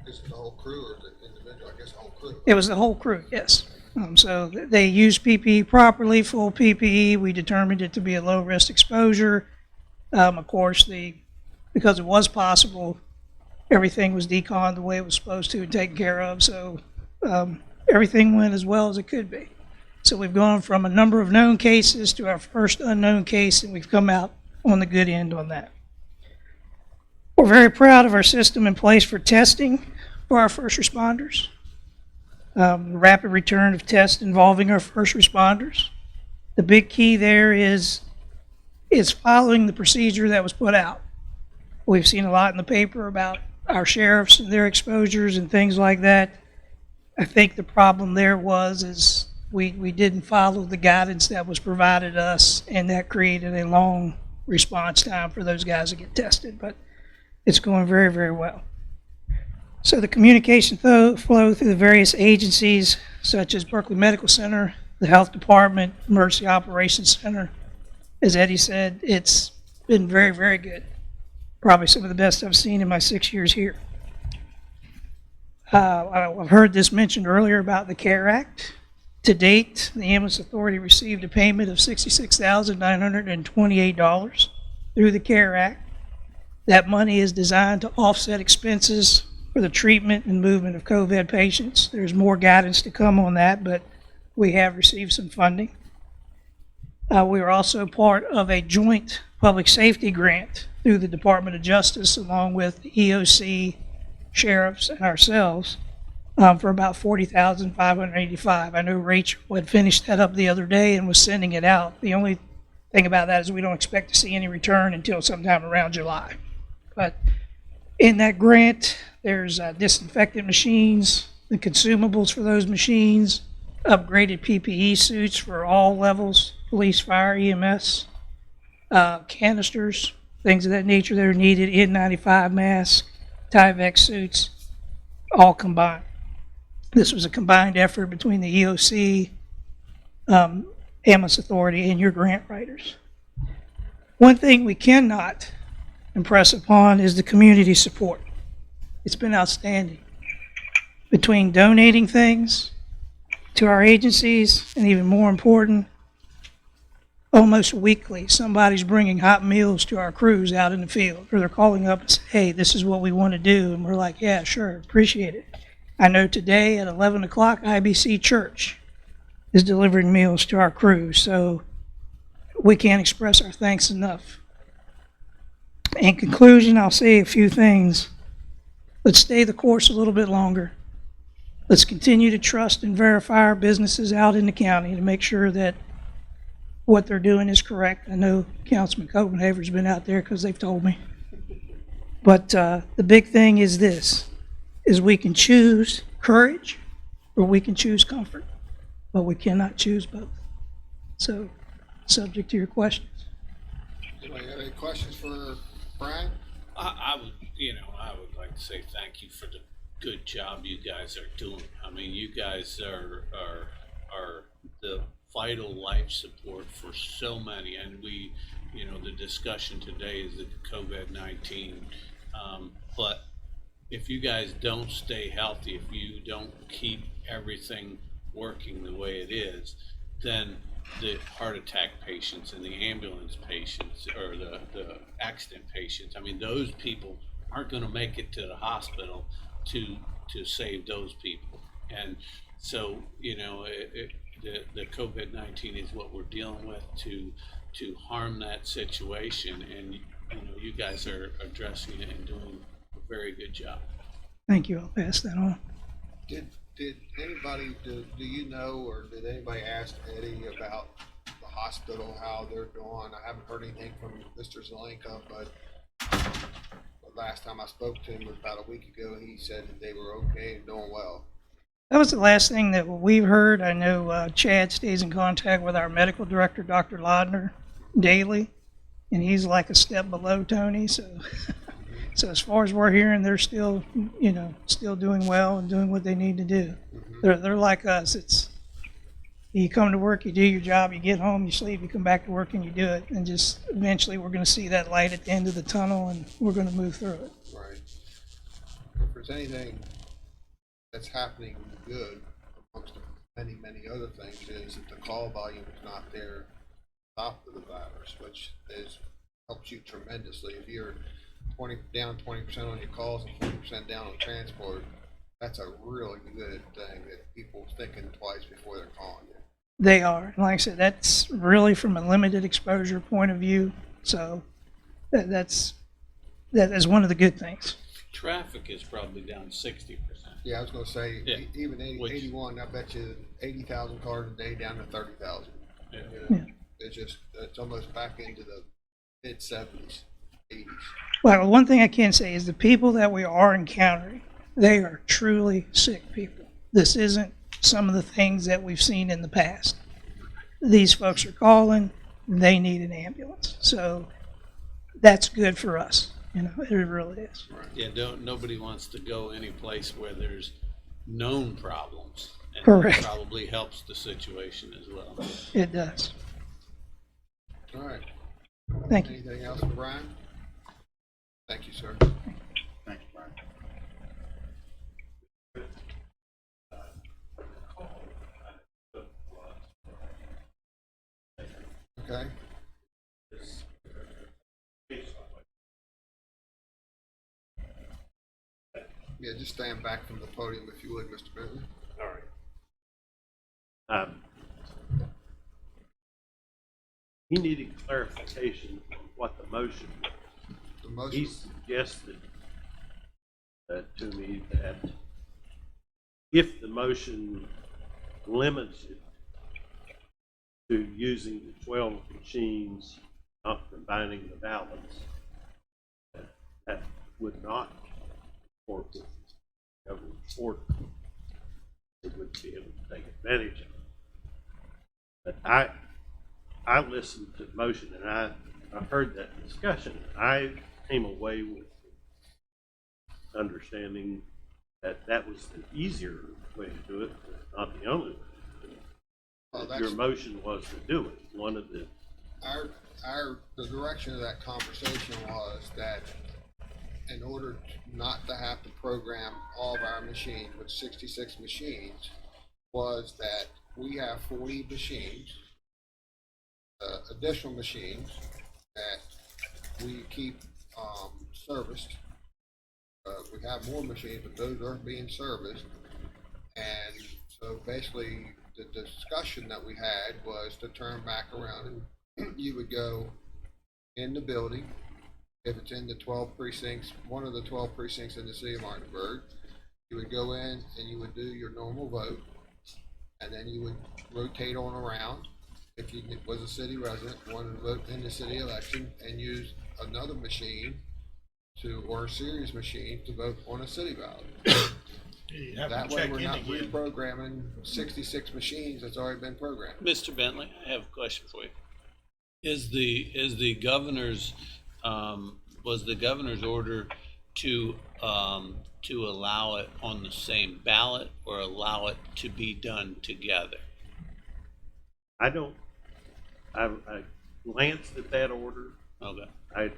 Is it the whole crew or the individual? I guess the whole crew. It was the whole crew, yes. So they used PPE properly, full PPE. We determined it to be a low risk exposure. Of course, because it was possible, everything was deconned the way it was supposed to and taken care of. So everything went as well as it could be. So we've gone from a number of known cases to our first unknown case, and we've come out on the good end on that. We're very proud of our system in place for testing for our first responders. Rapid return of tests involving our first responders. The big key there is following the procedure that was put out. We've seen a lot in the paper about our sheriffs and their exposures and things like that. I think the problem there is we didn't follow the guidance that was provided us, and that created a long response time for those guys to get tested. But it's going very, very well. So the communication flow through the various agencies, such as Berkeley Medical Center, the Health Department, Emergency Operations Center, as Eddie said, it's been very, very good. Probably some of the best I've seen in my 6 years here. I've heard this mentioned earlier about the CARE Act. To date, the Ambulance Authority received a payment of $66,928 through the CARE Act. That money is designed to offset expenses for the treatment and movement of COVID patients. There's more guidance to come on that, but we have received some funding. We are also part of a joint public safety grant through the Department of Justice, along with the EOC, sheriffs, and ourselves, for about $40,585. I know Rachel had finished that up the other day and was sending it out. The only thing about that is we don't expect to see any return until sometime around July. But in that grant, there's disinfectant machines, the consumables for those machines, upgraded PPE suits for all levels, police, fire, EMS, canisters, things of that nature that are needed, N95 masks, Tyvek suits, all combined. This was a combined effort between the EOC, Ambulance Authority, and your grant writers. One thing we cannot impress upon is the community support. It's been outstanding. Between donating things to our agencies, and even more important, almost weekly, somebody's bringing hot meals to our crews out in the field, or they're calling up and saying, hey, this is what we want to do. And we're like, yeah, sure, appreciate it. I know today at 11 o'clock, IBC Church is delivering meals to our crews, so we can't express our thanks enough. In conclusion, I'll say a few things. Let's stay the course a little bit longer. Let's continue to trust and verify our businesses out in the county to make sure that what they're doing is correct. I know Councilman Copenhaver's been out there because they've told me. But the big thing is this, is we can choose courage or we can choose comfort, but we cannot choose both. So, subject to your questions. Anybody got any questions for Brian? I would like to say thank you for the good job you guys are doing. I mean, you guys are the vital life support for so many, and the discussion today is the COVID-19, but if you guys don't stay healthy, if you don't keep everything working the way it is, then the heart attack patients and the ambulance patients or the accident patients, I mean, those people aren't going to make it to the hospital to save those people. And so, the COVID-19 is what we're dealing with to harm that situation. And, you guys are addressing it and doing a very good job. Thank you. I'll pass that on. Did anybody, do you know, or did anybody ask Eddie about the hospital, how they're doing? I haven't heard anything from Mr. Zelenka, but the last time I spoke to him was about a week ago. He said that they were okay and doing well. That was the last thing that we've heard. I know Chad stays in contact with our medical director, Dr. Lodner, daily, and he's like a step below Tony. So as far as we're hearing, they're still, still doing well and doing what they need to do. They're like us. It's you come to work, you do your job, you get home, you sleep, you come back to work and you do it. And just eventually we're going to see that light at the end of the tunnel and we're going to move through it. Right. If there's anything that's happening good amongst many, many other things is that the call volume is not there top of the virus, which helps you tremendously. If you're down 20% on your calls and 40% down on transport, that's a really good thing that people thinking twice before they're calling you. They are. Like I said, that's really from a limited exposure point of view. So that is one of the good things. Traffic is probably down 60%. Yeah, I was going to say, Yeah. Even 81, I bet you 80,000 cars a day down to 30,000. Yeah. Yeah. It's almost back into the mid 70s, 80s. Well, one thing I can say is the people that we are encountering, they are truly sick people. This isn't some of the things that we've seen in the past. These folks are calling, they need an ambulance. So that's good for us. It really is. Yeah, nobody wants to go any place where there's known problems. And Correct. That probably helps the situation as well. It does. All right. Thank you. Anything else for Brian? Thank you, sir. Thank you, Brian. Okay. Yeah, just stand back from the podium if you would, Mr. Bentley. All right. he needed clarification on what the motion was. The motion, He suggested to me that if the motion limits it to using the 12 machines, not combining the ballots, that would not work with government order. It would be able to take advantage of it. But I listened to the motion and I heard that discussion. I came away with the understanding that that was the easier way to do it, but not the only way to do it. well, That your that's, motion was to do it. One of the the direction of that conversation was that in order not to have to program all of our machines with 66 machines, was that we have 40 machines, additional machines that we keep serviced. We have more machines, but those aren't being serviced. And so basically, the discussion that we had was to turn back around and you would go in the building, if it's in the 12 precincts, one of the 12 precincts in the city of Martinsburg, you would go in and you would do your normal vote, and then you would rotate on around. If you was a city resident, wanted to vote in the city election, and use another machine or a series machine to vote on a city ballot. You have That to way check we're in not again. reprogramming 66 machines that's already been programmed. Mr. Bentley, I have a question for you. Is the governor's, was the governor's order to allow it on the same ballot or allow it to be done together? I glanced at that order. Okay, I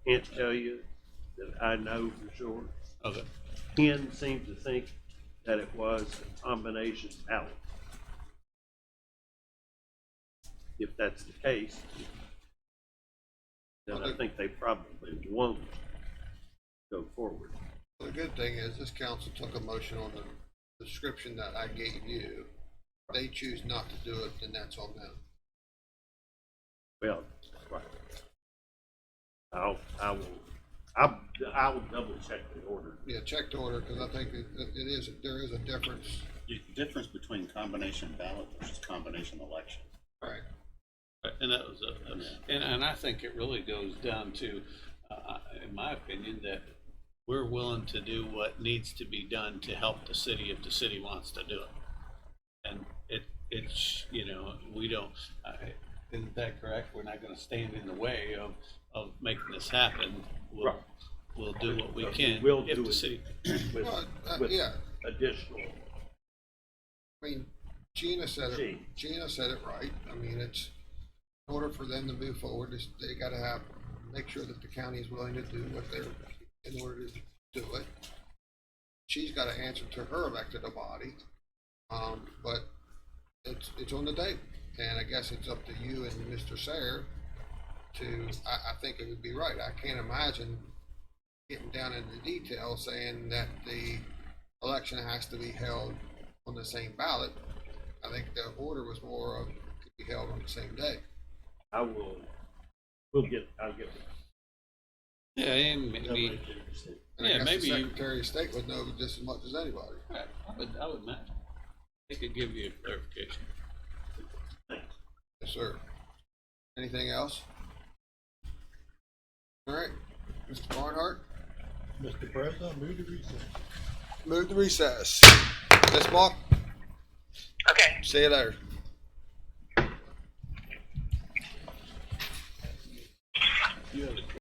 can't tell you that I know for sure. okay. Ken seemed to think that it was a combination ballot. If that's the case, then I think they probably won't go forward. The good thing is this council took a motion on the description that I gave you. If they choose not to do it, then that's on them. Well, right. I will double check the order. Yeah, check the order, because I think there is a difference. The difference between combination ballot versus combination election. Right. And that was and I think it really goes down to, in my opinion, that we're willing to do what needs to be done to help the city if the city wants to do it. And it's, we don't, isn't that correct? We're not gonna stand in the way of making this happen. Right. We'll do what we can We'll if do the it. city. With, with Yeah, additional. I mean, Gina said it right. I mean, it's, in order for them to move forward, they gotta make sure that the county is willing to do what they're, in order to do it. She's gotta answer to her elected body, but it's on the table. And I guess it's up to you and Mr. Sayer to, I think it would be right. I can't imagine getting down into the details saying that the election has to be held on the same ballot. I think the order was more of, could be held on the same day. I'll get it. Yeah, and maybe, And I yeah, guess maybe the you, Secretary of State would know just as much as anybody. I would imagine. They could give you a clarification. Yes, sir. Anything else? All right, Mr. Barnhart, Mr. President, move to recess. move to recess. Ms. Mock, Okay. see you later.